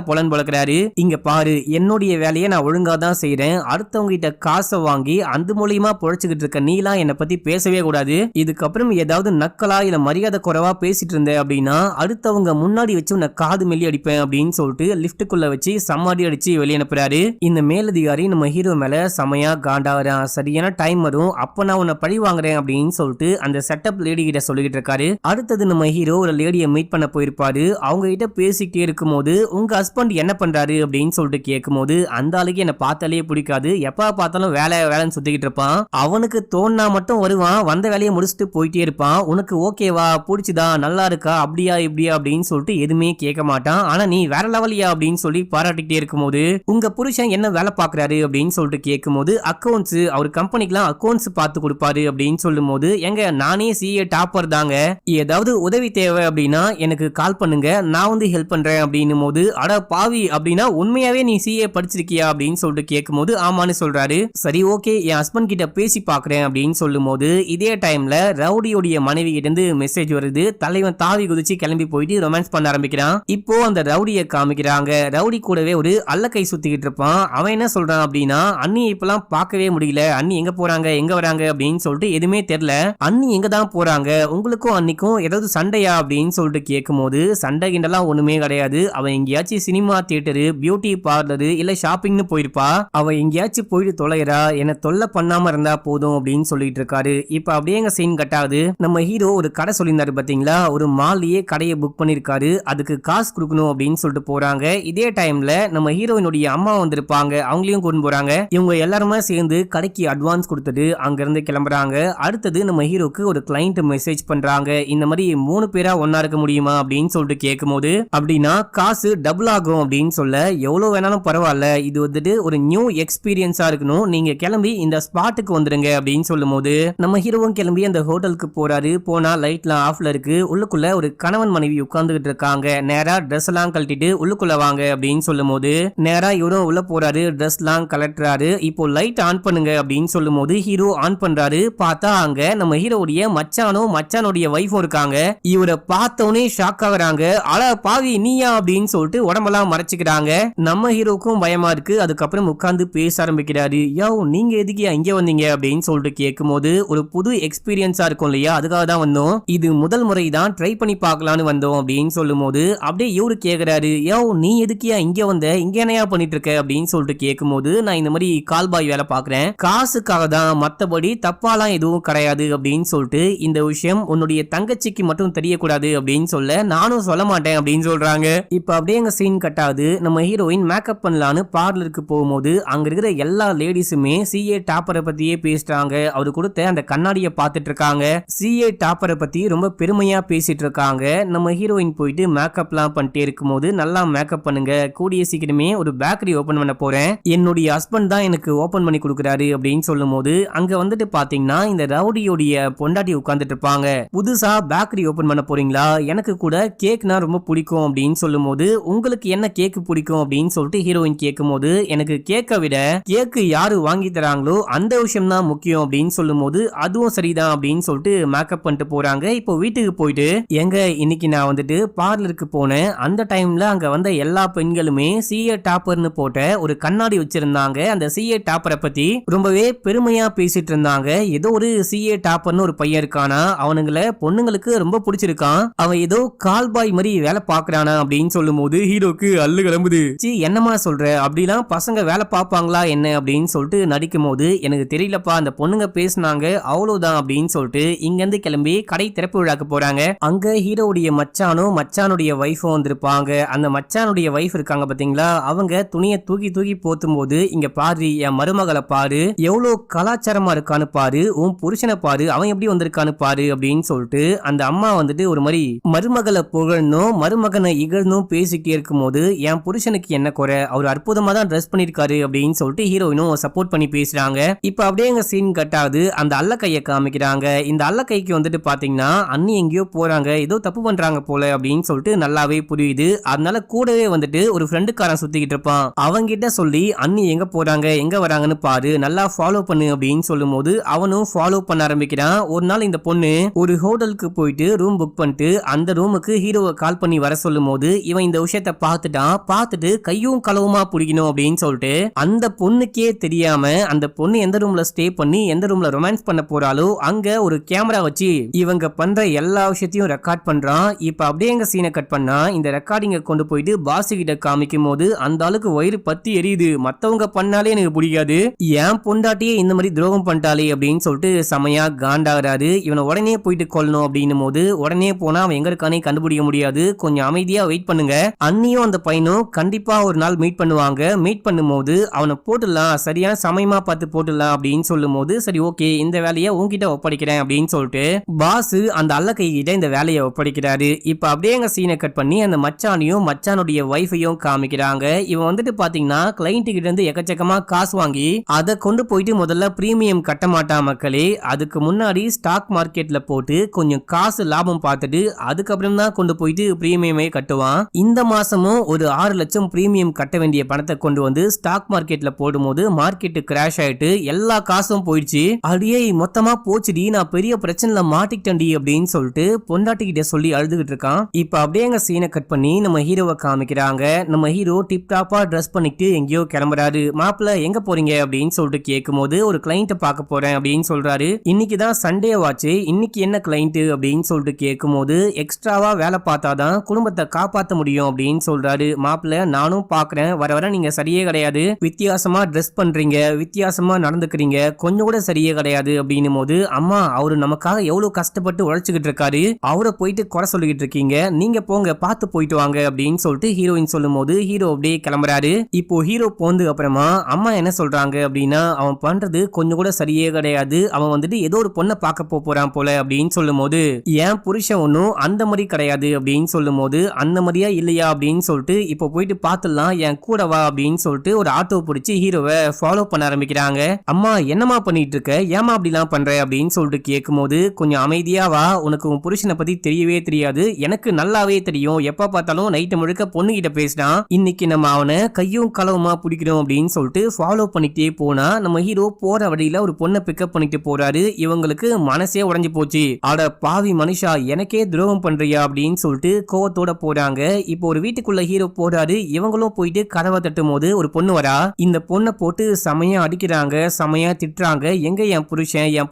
பொலன் பழக்கிறாரு. இங்க பாரு, என்னுடைய வேலையை நான் ஒழுங்கா தான் செய்யறேன், அடுத்தவங்க கிட்ட காசை வாங்கி அந்த மூலியமா பொழைச்சுக்கிட்டு இருக்க நீலாம் என்னை பத்தி பேசவே கூடாது, இதுக்கப்புறம் ஏதாவது நக்கலா இல்ல மரியாதை குறைவா பேசிட்டு இருந்த அப்படின்னா அடுத்தவங்க முன்னாடி வச்சு உன்னை காது மெல்லி அடிப்பேன் அப்படின்னு சொல்லிட்டு லிப்டுக்குள்ள வச்சு சம்மாடி அடிச்சு வெளியே அனுப்புறாரு. இந்த மேலதிகாரி நம்ம ஹீரோ மேல செமையா காண்டாவறான். சரியான டைம் வரும், அப்ப நான் உன்னை பழி வாங்குறேன் அப்படின்னு சொல்லிட்டு அந்த செட்டப் லேடி கிட்ட சொல்லிட்டு இருக்காரு. அடுத்தது நம்ம ஹீரோ ஒரு லேடியை மீட் பண்ண போயிருப்பாரு. அவங்க கிட்ட பேசிக்கிட்டே இருக்கும் போது உங்க ஹஸ்பண்ட் என்ன பண்றாரு அப்படின்னு சொல்லிட்டு கேட்கும் போது அந்த ஆளுக்கு என்ன பார்த்தாலே பிடிக்காது, எப்ப பார்த்தாலும் வேலைன்னு சுத்திக்கிட்டு இருப்பான், அவனுக்கு தோணா மட்டும் வருவான், வந்த வேலையை முடிச்சுட்டு போயிட்டே இருப்பான், உனக்கு ஓகேவா, பிடிச்சுதா, நல்லா இருக்கா, அப்படியா இப்படியா அப்படின்னு சொல்லிட்டு எதுவுமே கேட்க மாட்டான். ஆனா நீ வேற லெவலியா அப்படின்னு சொல்லி பாராட்டிக்கிட்டே இருக்கும் போது உங்க புருஷன் என்ன வேலை பாக்குறாரு அப்படின்னு சொல்லிட்டு கேட்கும் போது அக்கௌண்ட்ஸ், அவர் கம்பெனிக்கெல்லாம் அக்கௌண்ட்ஸ் பார்த்து கொடுப்பாரு அப்படின்னு சொல்லும் போது எங்க நானே சிஏ டாப்பர் தாங்க, ஏதாவது உதவி தேவை அப்படின்னா எனக்கு கால் பண்ணுங்க, நான் வந்து ஹெல்ப் பண்றேன் அப்படின்னும் போது அட பாவி, அப்படின்னா உண்மையாவே நீ சிஏ படிச்சிருக்கியா அப்படின்னு சொல்லிட்டு கேட்கும் போது ஆமான்னு சொல்றாரு. சரி ஓகே, என் ஹஸ்பண்ட் கிட்ட பேசி பாக்குறேன் அப்படின்னு சொல்லும் போது இதே டைம்ல ரவுடியோடைய மனைவி கிட்ட இருந்து மெசேஜ் வருது. தலைவன் தாவி குதிச்சு கிளம்பி போயிட்டு ரொமான்ஸ் பண்ண ஆரம்பிக்கிறான். இப்போ அந்த ரவுடியை காமிக்கிறாங்க. ரவுடி கூடவே ஒரு அல்லக்கை சுத்திக்கிட்டு இருப்பான். அவன் என்ன சொல்றான் அப்படின்னா, அண்ணி இப்பெல்லாம் பார்க்கவே முடியல, அண்ணி எங்க போறாங்க எங்க வராங்க அப்படின்னு சொல்லிட்டு எதுவுமே தெரியல, அண்ணி எங்க தான் போறாங்க, உங்களுக்கும் அன்னிக்கும் ஏதாவது சண்டையா அப்படின்னு சொல்லிட்டு கேட்கும் போது சண்டை கிண்டெல்லாம் ஒண்ணுமே கிடையாது, அவன் எங்கேயாச்சும் சினிமா தியேட்டரு, பியூட்டி பார்லரு இல்ல ஷாப்பிங்னு போயிருப்பா, அவ எங்கேயாச்சும் போயிட்டு தொலைகிறா, என்ன தொல்லை பண்ணாம இருந்தா போதும் அப்படின்னு சொல்லிட்டு இருக்காரு. இப்ப அப்படியே சீன் கட்டாது. நம்ம ஹீரோ ஒரு கடை சொல்லியிருந்தாரு பாத்தீங்களா, ஒரு மால்லையே கடையை புக் பண்ணிருக்காரு, அதுக்கு காசு கொடுக்கணும் அப்படின்னு சொல்லிட்டு போறாங்க. இதே டைம்ல நம்ம ஹீரோயினுடைய அம்மா வந்திருப்பாங்க, அவங்களையும் கொண்டு போறாங்க. இவங்க எல்லாருமே சேர்ந்து கடைக்கு அட்வான்ஸ் கொடுத்துட்டு அங்க இருந்து கிளம்புறாங்க. அடுத்தது நம்ம ஹீரோக்கு ஒரு கிளைண்ட் மெசேஜ் பண்றாங்க, இந்த மாதிரி 3 பேரா ஒன்னா இருக்க முடியுமா அப்படின்னு சொல்லிட்டு கேட்கும் போது அப்படின்னா காசு டபுள் ஆகும் அப்படின்னு சொல்ல, எவ்வளவு வேணாலும் பரவாயில்ல, இது வந்துட்டு ஒரு நியூ எக்ஸ்பீரியன்ஸா இருக்கணும், நீங்க கிளம்பி இந்த ஸ்பாட்டுக்கு வந்துருங்க அப்படின்னு சொல்லும் போது நம்ம ஹீரோவும் கிளம்பி அந்த ஹோட்டலுக்கு போறாரு. போனா லைட்லாம் ஆஃப்ல இருக்கு, உள்ளுக்குள்ள ஒரு கணவன் மனைவி உட்கார்ந்துகிட்டு இருக்காங்க. நேரா ட்ரெஸ் எல்லாம் கழட்டிட்டு உள்ளுக்குள்ள வாங்க அப்படின்னு சொல்லும் போது நேரா இவரும் உள்ள போறாரு, ட்ரெஸ் எல்லாம் கலட்டுறாரு. இப்போ லைட் ஆன் பண்ணுங்க அப்படின்னு சொல்லும் போது ஹீரோ ஆன் பண்றாரு. பார்த்தா அங்க நம்ம ஹீரோடைய மச்சானுடைய வைஃபும் இருக்காங்க. இவரை பார்த்தவனே ஷாக் ஆகுறாங்க, அட பாவி நீயா அப்படின்னு சொல்லிட்டு உடம்பெல்லாம் மறைச்சுக்கிறாங்க. நம்ம ஹீரோக்கும் பயமா இருக்கு. அதுக்கப்புறம் உட்கார்ந்து பேச ஆரம்பிக்கிறாரு. யோ நீங்க எதுக்கு இங்க வந்தீங்க அப்படின்னு சொல்லிட்டு கேட்கும் போது ஒரு புது எக்ஸ்பீரியன்ஸா இருக்கும் இல்லையா, அதுக்காக தான் வந்தோம், இது முதல் முறை தான், ட்ரை பண்ணி பார்க்கலான்னு வந்தோம் அப்படின்னு சொல்லும் போது அப்படியே இவரு கேக்குறாரு, யோ நீ எதுக்கியா இங்க வந்த, இங்க என்னையா பண்ணிட்டு இருக்க அப்படின்னு சொல்லிட்டு கேட்கும் போது நான் இந்த மாதிரி கால் பாய் வேலை பாக்குறேன், காசுக்காக தான், மத்தபடி தப்பாலாம் எதுவும் கிடையாது அப்படின்னு சொல்லிட்டு இந்த விஷயம் உன்னுடைய தங்கச்சிக்கு மட்டும் தெரியக்கூடாது அப்படின்னு சொல்ல நானும் சொல்ல மாட்டேன் அப்படின்னு சொல்றாங்க. இப்ப அப்படியே சீன் கட்டாது. நம்ம ஹீரோயின் மேக்கப் பண்ணலான்னு பார்லருக்கு போகும்போது அங்க இருக்கிற எல்லா லேடிஸுமே சிஏ டாப்பரை பத்தியே பேசுறாங்க. அவரு கொடுத்த அந்த கண்ணாடியை பார்த்துட்டு இருக்காங்க. சிஏ டாப்பரை பத்தி ரொம்ப பெருமையா பேசிட்டு இருக்காங்க. நம்ம ஹீரோயின் போயிட்டு மேக்கப்லாம் பண்ணிட்டே இருக்கும்போது நல்லா மேக்கப் பண்ணுங்க, கூடிய சீக்கிரமே ஒரு பேக்கரி ஓபன் பண்ண போறேன், என்னுடைய ஹஸ்பண்ட் தான் எனக்கு ஓபன் பண்ணி கொடுக்குறாரு அப்படின்னு சொல்லும் போது அங்க அங்க வந்துட்டு பாத்தீங்கன்னா இந்த ரவுடியோடைய பொண்டாட்டி உட்கார்ந்துட்டு இருப்பாங்க. புதுசா பேக்கரி ஓபன் பண்ண போறீங்களா, எனக்கு கூட கேக்னா ரொம்ப பிடிக்கும் அப்படின்னு சொல்லும் போது உங்களுக்கு என்ன கேக் பிடிக்கும் அப்படின்னு சொல்லிட்டு ஹீரோயின் கேட்கும் போது எனக்கு கேக்கை விட கேக்கு யாரு வாங்கி தராங்களோ அந்த விஷயம் தான் முக்கியம் அப்படின்னு சொல்லும் போது அதுவும் சரிதான் அப்படின்னு சொல்லிட்டு மேக்கப் பண்ணிட்டு போறாங்க. இப்போ வீட்டுக்கு போயிட்டு எங்க இன்னைக்கு நான் வந்துட்டு பார்லருக்கு போனேன், அந்த டைம்ல அங்க வந்த எல்லா பெண்களுமே சிஏ டாப்பர்னு போட்ட ஒரு கண்ணாடி வச்சிருந்தாங்க. அந்த சிஏ டாப்பரை பத்தி ரொம்பவே பெருமையா பேசிட்டு இருந்தாங்க. ஏதோ ஒரு சிஏ டாப்பர்னு ஒரு பையன் இருக்கானா, அவனுங்களை பொண்ணுங்களுக்கு ரொம்ப பிடிச்சிருக்கான், அவன் ஏதோ கால் பாய் மாதிரி வேலை பாக்குறானா அப்படின்னு சொல்லும் போது ஹீரோக்கு அல்லு கிளம்புது. என்னமா சொல்ற, அப்படிலாம் பசங்க வேலை பார்ப்பாங்களா என்ன அப்படின்னு சொல்லிட்டு நடிக்கும் போது எனக்கு தெரியலப்பா, அந்த பொண்ணுங்க பேசினாங்க அவ்வளவுதான் அப்படின்னு சொல்லிட்டு இங்க இருந்து கிளம்பி கடை திறப்பு விழாக்கு போறாங்க. அங்க ஹீரோவுடைய மச்சானும் மச்சானுடைய வைஃபும் வந்திருப்பாங்க. அந்த மச்சானுடைய வைஃப் இருக்காங்க பாத்தீங்களா, அவங்க துணியை தூக்கி தூக்கி போத்தும் போது இங்க பாரு என் மருமகளை பாரு, எவ்வளவு கலாச்சாரமா இருக்கான்னு பாரு, உன் புருஷனை பாரு அவன் எப்படி வந்திருக்கான்னு பாரு அப்படின்னு சொல்லிட்டு அந்த அம்மா வந்துட்டு ஒரு மாதிரி மருமகளை புகழணும் மருமகனை இகழணும் பேசிட்டே இருக்கும் போது என் புருஷனுக்கு என்ன குறை, அவர் அற்புதமா தான் ட்ரெஸ் பண்ணிருக்காரு அப்படின்னு சொல்லிட்டு ஹீரோயினும் சப்போர்ட் பண்ணி பேசுறாங்க. இப்ப அப்படியே எங்க சீன் கட்டாது அந்த அல்ல கையை காமிக்கிறாங்க. இந்த அல்ல கைக்கு வந்துட்டு பாத்தீங்கன்னா அண்ணி எங்கேயோ போறாங்க, ஏதோ தப்பு பண்றாங்க போல அப்படின்னு சொல்லிட்டு நல்லாவே புரியுது. அதனால கூடவே வந்துட்டு ஒரு ஃப்ரெண்டுக்காரன் சுத்திக்கிட்டு இருப்பான். அவங்கிட்ட சொல்லி அண்ணி எங்க போறாங்க எங்க வராங்கன்னு பாரு, நல்லா ஃபாலோ பண்ணு அப்படின்னு சொல்லும் போது அவனும் ஃபாலோ பண்ண ஆரம்பிக்கிறான். ஒரு நாள் இந்த பொண்ணு ஒரு ஹோட்டலுக்கு போயிட்டு ரூம் புக் பண்ணிட்டு அந்த ரூமுக்கு ஹீரோவை கால் பண்ணி வர சொல்லும் போது இவன் இந்த விஷயத்த பார்த்துட்டான். பார்த்துட்டு கையும் களவுமா பிடிக்கணும் அப்படின்னு சொல்லிட்டு அந்த பொண்ணுக்கே தெரியாம அந்த பொண்ணு எந்த ரூம்ல ஸ்டே பண்ணி எந்த ரூம்ல ரொமான்ஸ் பண்ண போறாலோ அங்க ஒரு கேமரா வச்சு இவங்க பண்ற எல்லா விஷயத்தையும் ரெக்கார்ட் பண்றான். இப்ப அப்படியே எங்க சீனை கட் பண்ணா இந்த ரெக்கார்டிங்க கொண்டு போயிட்டு பாஸ் கிட்ட காமிக்கும் போது அந்த ஆளுக்கு வயிறு பத்தி எரியுது. மத்தவங்க பண்ணாலே எனக்கு பிடிக்காது, ஏன் பொண்டாட்டியே இந்த மாதிரி துரோகம் பண்ணிட்டாலே அப்படின்னு சொல்லிட்டு செமையா காண்டாகிறாரு. இவனை உடனே போயிட்டு கொல்லணும் அப்படின்னும் போது உடனே போனா அவன் எங்க இருக்கானே கண்டுபிடிக்க முடியாது, கொஞ்சம் அமைதியா வெயிட் பண்ணுங்க, அண்ணியும் அந்த பையனும் கண்டிப்பா ஒரு நாள் மீட் பண்ணுவாங்க, மீட் பண்ணும்போது அவனை போட்டுடலாம் சரியான சமயமா பார்த்து போட்டுடலாம் அப்படின்னு சொல்லும் போது சரி ஓகே இந்த வேலையை உன்கிட்ட ஒப்படைக்கிறேன் அப்படின்னு சொல்லிட்டு பாஸ் அந்த அல்ல கை கிட்ட இந்த வேலையை ஒப்படைக்கிறாரு. இப்ப அப்படியே எங்க சீனை கட் பண்ணி அந்த மச்சானையும் மச்சானுடைய வைஃபையும் காமிக்கிறாங்க. இவன் வந்துட்டு பாத்தீங்கன்னா கிளைண்ட் கிட்ட இருந்து எக்கச்சக்கமா காசு வாங்கி அதை கொண்டு போயிட்டு முதல்ல பிரீமியம் கட்ட மாட்டான் மக்களே, அதுக்கு முன்னாடி ஸ்டாக் மார்க்கெட்ல போட்டு கொஞ்சம் காசு லாபம் பார்த்துட்டு அதுக்கப்புறம் தான் கொண்டு போயிட்டு பிரீமியமே கட்டுவான். இந்த மாசமும் ஒரு 6 லட்சம் பிரீமியம் கட்ட வேண்டிய பணத்தை கொண்டு வந்து ஸ்டாக் மார்க்கெட்ல போடும்போது மார்க்கெட் கிராஷ் ஆயிட்டு எல்லா காசும் போயிடுச்சு. அடியே மொத்தமா போச்சுடி, நான் பெரிய பிரச்சனைல மாட்டிக்கிட்டேன்டி அப்படின்னு சொல்லிட்டு பொண்டாட்டி கிட்ட சொல்லி அழுதுகிட்டு இருக்கான். இப்ப அப்படியே எங்க சீனை கட் பண்ணி நம்ம ஹீரோவை காமிக்கிறாங்க. நம்ம ஹீரோ டிப் டாப்பா ட்ரெஸ் பண்ணிட்டு எங்கேயோ கிளம்புறாரு. மாப்பிள்ள எங்க போறீங்க அப்படின்னு சொல்லிட்டு கேட்கும் போது ஒரு கிளைண்ட பார்க்க போறேன் அப்படின்னு சொல்றாரு. இன்னைக்குதான் சண்டே வாச்சு, இன்னைக்கு என்ன கிளைண்ட் அப்படின்னு சொல்லிட்டு கேட்கும் போது எக்ஸ்ட்ராவா வேலை பார்த்தாதான் குடும்பத்தை காப்பாற்ற முடியும் அப்படின்னு சொல்றாரு. மாப்பிள்ள நானும் பாக்குறேன், வர வர நீங்க சரியே கிடையாது, வித்தியாசமா ட்ரெஸ் பண்றீங்க, வித்தியாசமா நடந்துக்கிறீங்க, கொஞ்சம் கூட சரியே கிடையாது அப்படின்னும் போது அம்மா அவரு நமக்காக எவ்வளவு கஷ்டப்பட்டு உழைச்சுக்கிட்டு இருக்காரு, அவரை போயிட்டு குறை சொல்லிக்கிட்டு இருக்கீங்க, நீங்க போங்க பார்த்து போயிட்டு வாங்க அப்படின்னு சொல்லிட்டு ஹீரோயின் சொல்லும் போது ஹீரோ அப்படியே கிளம்புறாரு. இப்போ ஹீரோ போந்து அப்புறமா அம்மா என்ன சொல்றாங்க அப்படின்னா அவன் பண்றது கொஞ்சம் கூட சரியே கிடையாது, அவன் வந்துட்டு ஏதோ ஒரு பொண்ணை பார்க்க போறான் போல அப்படின்னு சொல்லும் போது ஏன் புருஷன் ஒன்னும் அந்த மாதிரி கிடையாது அப்படின்னு சொல்லும் போது அந்த மாதிரியா இல்லையா அப்படின்னு சொல்லிட்டு இப்போ போயிட்டு பார்த்துடலாம் என் கூட வா அப்படின்னு சொல்லிட்டு ஒரு ஆட்டோ பிடிச்சி ஹீரோவை ஃபாலோ பண்ண ஆரம்பிக்கிறாங்க. அம்மா என்னமா பண்ணிட்டு இருக்க, ஏமா அப்படிலாம் பண்ற அப்படின்னு சொல்லிட்டு கேட்கும் போது கொஞ்சம் அமைதியா வா, உனக்கு உன் புருஷனை பத்தி தெரியவே தெரியாது, எனக்கு நல்லாவே தெரியும், எப்ப பார்த்தாலும் நைட்டு முழுக்க பொண்ணு கிட்ட பேசினான், இன்னைக்கு நம்ம அவனை கையும் களவுமா பிடிக்கணும் அப்படின்னு சொல்லிட்டு ஃபாலோ பண்ணிட்டே போனா நம்ம ஹீரோ போற வழியில ஒரு பொண்ணை பிக்கப் பண்ணிட்டு போறாரு. இவங்களுக்கு மனசே உடைஞ்சு போச்சு, அட பாவி மனுஷா எனக்கே துரோகம் பண்றியா அப்படின்னு சொல்லிட்டு கோவத்தோட போறாங்க. இப்போ ஒரு வீட்டுக்குள்ள ஹீரோ போறாரு. இவங்களும் போயிட்டு கதவை தட்டும் போது ஒரு பொண்ணு வரா. இந்த பொண்ணை போட்டு செமையா அடிக்கிறாங்க, செமையா திட்டுறாங்க. எங்க என்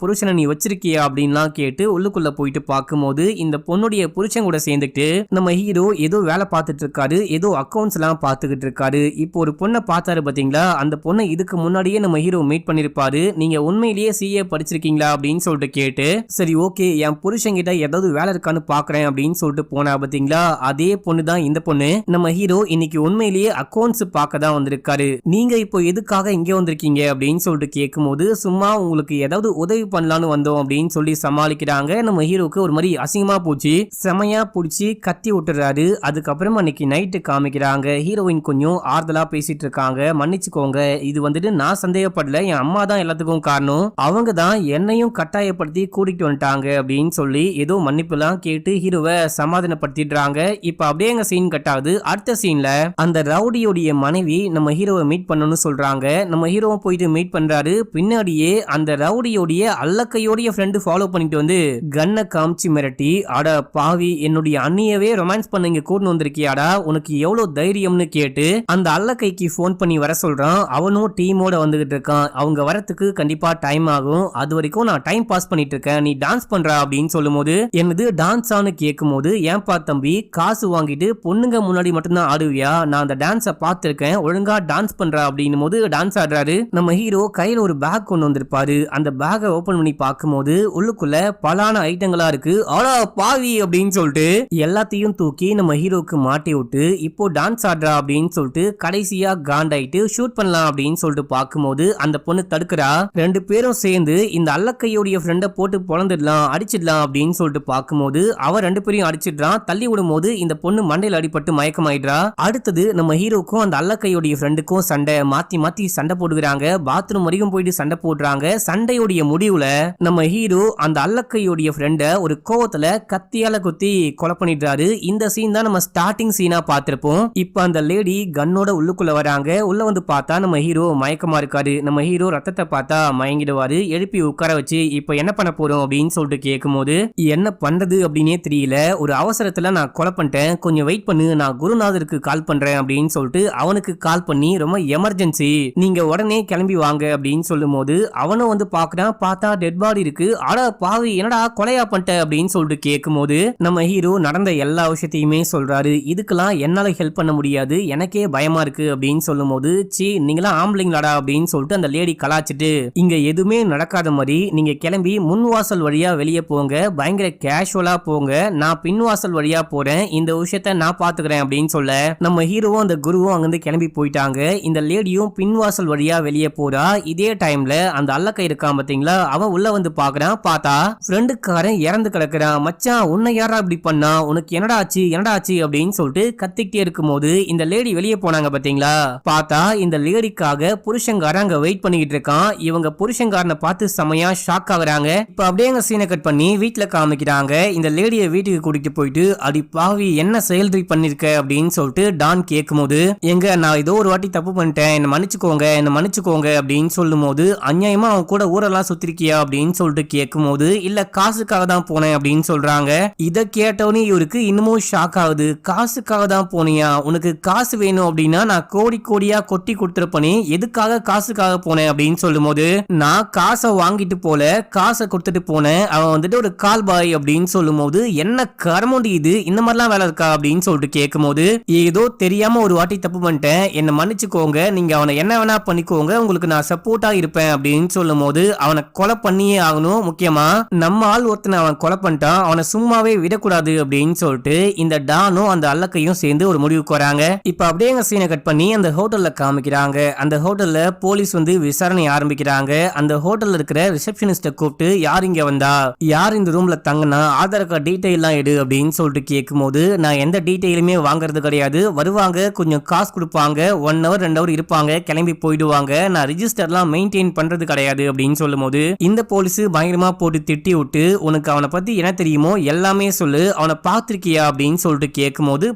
புருஷனை நீ வச்சிருக்கியா அப்படின்லாம் கேட்டு உள்ளுக்குள்ள போயிட்டு பார்க்கும்போது இந்த பொண்ணுடைய புருஷன் கூட சேர்ந்துட்டு நம்ம ஹீரோ ஏதோ வேலை பார்த்துட்டு இருக்காரு, ஏதோ அக்கௌண்ட்ஸ் எல்லாம் பார்த்துக்கிட்டு இருக்காரு. இப்போ ஒரு பொண்ணை பார்த்தாரு பாத்தீங்களா, அந்த பொண்ணை இதுக்கு முன்னாடியே நம்ம ஹீரோ மீட் பண்ணிருப்பாரு. நீங்க உண்மையிலேயே சிஏ படிச்சிருக்கீங்களா அப்படின்னு சொல்லிட்டு கேட்டு சரி ஓகே என் புருஷன் கிட்ட ஏதாவது வேலை இருக்கான்னு பாக்குறேன் அப்படின்னு சொல்லிட்டு போனா பாத்தீங்களா, அதே பொண்ணு தான் இந்த பொண்ணு. நம்ம ஹீரோ இன்னைக்கு உண்மையிலேயே அக்கௌண்ட்ஸ் பார்க்க தான் வந்திருக்காரு, நீங்க இப்போ எதுக்காக இங்க வந்திருக்கீங்க அப்படின்னு சொல்லிட்டு கேட்கும் போது சும்மா உங்களுக்கு ஏதாவது உதவி பண்ணலான்னு வந்தோம் அப்படின்னு சொல்லி சமாளிக்கிறாங்க. நம்ம ஹீரோக்கு ஒரு மாதிரி அசிங்கமா போச்சு, செமையா பிடிச்சி கத்தி விட்டுறாரு. அதுக்கப்புறம் அன்னைக்கு நைட்டு காமிக்கிறாங்க. ஹீரோயின் கொஞ்சம் ஆறுதலா பேசிட்டு இருக்காங்க, மன்னிச்சுக்கோங்க இது வந்துட்டு நான் சந்தேகப்படல, என் அம்மா தான் எல்லாத்துக்கும் காரணம் அவங்க தான் என்னையும் கட்டாயப்படுத்தி கூட்டிட்டு வந்துட்டாங்க அப்படின்னு சொல்லி ஏதோ மன்னிப்பு எல்லாம் கேட்டு ஹீரோவை சமாதானப்படுத்திடுறாங்க. இப்ப அப்படியே எங்க சீன் கட் ஆகுது. அடுத்த சீன்ல அந்த ரவுடியோடைய மனைவி நம்ம ஹீரோவை மீட் பண்ணணும்னு சொல்றாங்க. நம்ம ஹீரோவை போயிட்டு மீட் பண்றாரு. பின்னாடியே அந்த ரவுடியோடைய அல்லக்கையோடைய ஃப்ரெண்டு ஃபாலோ பண்ணிட்டு வந்து கன்னை காமிச்சு மிரட்டி, அட பாவி என்னுடைய அண்ணியவே ரொமான்ஸ் பண்ண இங்க கூட்டு வந்திருக்கியாடா, உனக்கு எவ்வளவு தைரியம்னு கேட்டு அந்த அல்லக்கைக்கு போன் பண்ணி வர சொல்றான். அவனும் டீமோட வந்துகிட்டு இருக்கான். அவங்க வரத்துக்கு கண்டிப்பா டைம் ஆகும். அது வரைக்கும் நான் டைம் பாஸ் பண்ணிட்டு இருக்கேன், நீ டான்ஸ் பண்றா அப்படின்னு சொல்லும் போது என்னது டான்ஸ் ஆனு கேட்கும் போது, ஏன்பா தம்பி காசு வாங்கிட்டு பொண்ணுங்க முன்னாடி மட்டும்தான் ஆடுவியா, நான் அந்த டான்ஸ பாத்திருக்கேன், ஒழுங்கா டான்ஸ் பண்றா அப்படின்னும் போது டான்ஸ் ஆடுறாரு. நம்ம ஹீரோ கையில ஒரு பேக் கொண்டு வந்திருப்பாரு. அந்த பேக்கை ஓபன் பண்ணி பார்க்கும்போது உள்ளுக்குள்ள பலான ஐட்டங்களா இருக்கு. ஆடா பாவி அப்படின்னு சொல்லிட்டு எல்லாத்தையும் தூக்கி நம்ம ஹீரோக்கு மாட்டி விட்டு இப்போ டான்ஸ் ஆடுறா அப்படின்னு சொல்லிட்டு கடைசியா காண்டாயிட்டு ஷூட் பண்ணலாம் அப்படின்னு சொல்லிட்டு பார்க்கும்போது அந்த பொண்ணு தடுக்கிறா. ரெண்டு பேரும் சேர்ந்து இந்த அல்லக்கையோடைய ஃப்ரெண்ட போட்டு பொழந்துடலாம் அடிச்சிடலாம் அப்படின்னு சொல்லிட்டு பார்க்கும்போது அவ ரெண்டு பேரையும் அடிச்சிடுறான். தள்ளி விடும் போது இந்த பொண்ணு மண்டையில் அடிபட்டு மயக்கமாயிடுறா. அடுத்தது நம்ம ஹீரோக்கும் அந்த அல்லக்கையோடைய ஃப்ரெண்டுக்கும் சண்டை மாத்தி மாத்தி சண்டை போடுகிறாங்க. பாத்ரூம் வரைக்கும் போயிட்டு சண்டை போடுறாங்க. சண்டையோடைய முடிவுல நம்ம ஹீரோ அந்த அல்லக்கையோடைய ஃப்ரெண்ட ஒரு கோவத்துல கத்தியால குத்தி கொலை பண்ணிடுறாரு. இந்த சீன் தான் நம்ம ஸ்டார்டிங் சீனா பார்த்திருப்போம். இப்ப அந்த லேடி கன்னோட உள்ளுக்குள்ள வராங்க. உள்ள வந்து பார்த்தா நம்ம ஹீரோ மயக்கமா இருக்காரு. நம்ம ஹீரோ ரத்தத்தை பார்த்தா மயங்கிடுவாரு. எழுப்பி உட்கார வச்சு இப்ப என்ன பண்ண போறோம் அப்படின்னு சொல்லிட்டு கேட்கும் போது என்ன பண்றது அப்படின்னே தெரியல, ஒரு அவசரத்துல நான் கொலை பண்ணிட்டேன், கொஞ்சம் வெயிட் பண்ணு, நான் குருநாதருக்கு கால் பண்றேன் அப்படின்னு சொல்லிட்டு அவனுக்கு கால் பண்ணி ரொம்ப எமர்ஜென்சி, நீங்க உடனே கிளம்பி வாங்க அப்படின்னு சொல்லும் போது அவனும் வந்து பாக்குறான். பார்த்தா டெட் பாடி இருக்கு. ஆடா பாவி என்னடா கொலையா பண்ணிட்ட அப்படின்னு சொல்லிட்டு கேட்கும் போது நம்ம ஹீரோ நடந்த எல்லா விஷயத்தையுமே சொல்றாரு. இதுக்கெல்லாம் என்னால ஹெல்ப் பண்ண முடியாது, எனக்கே பயமா இருக்கு அப்படின்னு சொல்லும் போது, சி நீங்களா ஆம்பளைங்களாடா அப்படின்னு சொல்லிட்டு அந்த லேடி கலாச்சிட்டு, இங்க எதுவுமே நடக்காத மாதிரி நீங்க கிளம்பி முன் வாசல் வழியா வெளியே போங்க, பயங்கர கேஷுவலா போங்க, நான் பின் வாசல் வழியா போறேன், இந்த விஷயத்த நான் பாத்துக்கிறேன் அப்படின்னு சொல்ல நம்ம ஹீரோவும் அந்த குருவும் அங்கிருந்து கிளம்பி போயிட்டாங்க. இந்த லேடியும் பின் வாசல் வழியா வெளியே போறா. இதே டைம்ல அந்த அல்லக்கை இருக்கான் பாத்தீங்களா, அவன் உள்ள வந்து பாக்குறான். பார்த்தா ஃப்ரெண்டுக்காரன் இறந்து கிடக்குறான். மச்சான் உன்னை யாரா இப்படி பண்ணா, உனக்கு என்னடா ஆச்சு அப்படின்னு சொல்லிட்டு கத்திக்கிட்டே இருக்கும் போது இந்த லேடி வெளியே போனாங்க பாத்தீங்களா. பார்த்தா இந்த லேடிக்காக புருஷங்காரன் அங்க வெயிட் பண்ணிக்கிட்டு இருக்கான். இவங்க புருஷங்காரனை பார்த்து செமையா ஷாக் ஆகுறாங்க. இப்ப அப்படியே அங்க சீனை கட் பண்ணி வீட்டுல காமிக்கிறாங்க. இந்த லேடியை வீட்டுக்கு கூட்டிட்டு போயிட்டு, அடி பாவி என்ன செயல்ரி பண்ணிருக்க அப்படின்னு சொல்லிட்டு டான் கேட்கும் போது, எங்க நான் ஏதோ ஒரு வாட்டி தப்பு பண்ணிட்டேன், என்ன மன்னிச்சுக்கோங்க அப்படின்னு சொல்லும் போது, அநியாயமா அவன் கூட ஊரெல்லாம் சுத்திருக்கியா அப்படின்னு சொல்லிட்டு கேட்கும் போது, இல்ல காசுக்காக தான் போனேன் அப்படின்னு சொல்றாங்க. இத கேட்டவனே இவருக்கு இன்னமும் ஷாக் ஆகுது. காசுக்காக தான் போனியா, உனக்கு காசு வேணும் அப்படின்னா நான் கோடி கோடியா கொட்டி கொடுத்துருப்பனே, எதுக்காக காசுக்காக போனேன் அப்படின்னு சொல்லும் போது, நான் காசை வாங்கிட்டு போல, காசை கொடுத்துட்டு போனேன், அவன் வந்துட்டு ஒரு கால் பாய் அப்படின்னு சொல்லும் போது, என்ன கர்மண்டி இது, இந்த மாதிரிலாம் வேலை இருக்கா அப்படின்னு சொல்லிட்டு கேட்கும் போது, ஏதோ தெரியாம ஒரு வாட்டி தப்பு பண்ணிட்டேன், என்ன மன்னிச்சுக்கோங்க, நீங்க அவனை என்ன வேணா பண்ணிக்கோங்க, உங்களுக்கு நான் சப்போர்ட்டா இருப்பேன் அப்படின்னு சொல்லும் போது, அவனை கொலை பண்ணியே ஆகணும், முக்கியமா நம்ம ஆள் ஒருத்தனை அவன் கொலை பண்ணிட்டான், அவனை சும்மாவே விடக்கூடாது அப்படின்னு சொல்லிட்டு இந்த டானும் அந்த அல்லக்கையும் சேர்ந்து ஒரு முடிவுக்கு வராங்க. இப்ப அப்படியே சீனை கட் பண்ணி அந்த ஹோட்டல்ல காமிக்கிறாங்க. அந்த ஹோட்டல்ல போலீஸ் வந்து விசாரணை ஆரம்பிக்கிறாங்க. அந்த ஹோட்டல்ல இருக்கிற ரிசப்ஷனிஸ்ட கூப்பிட்டு, யார் இங்க வந்தா, யார் இந்த ரூம்ல தங்கினா, ஆதார் கார்டு டீடைல் எல்லாம் எடு அப்படின்னு சொல்லிட்டு கேட்கும் போது, நான் எந்த டீடைலுமே வாங்குறது கிடையாது, வருவாங்க கொஞ்சம் காசு கொடுப்பாங்க, 1 hour 2 hour இருப்பாங்க, கிளம்பி போயிடுவாங்க, நான் ரிஜிஸ்டர்லாம் மெயின்டைன் பண்றது கிடையாது அப்படின்னு சொல்லும் போது இந்த போலீஸ் பயங்கரமா போட்டு திட்டி விட்டு, உனக்கு அவனை பத்தி என்ன தெரியுமோ எல்லாமே சொல்லு, அவனை பாத்திருக்கியா அப்படின்னு சொல்லிட்டு கேட்கும் போது,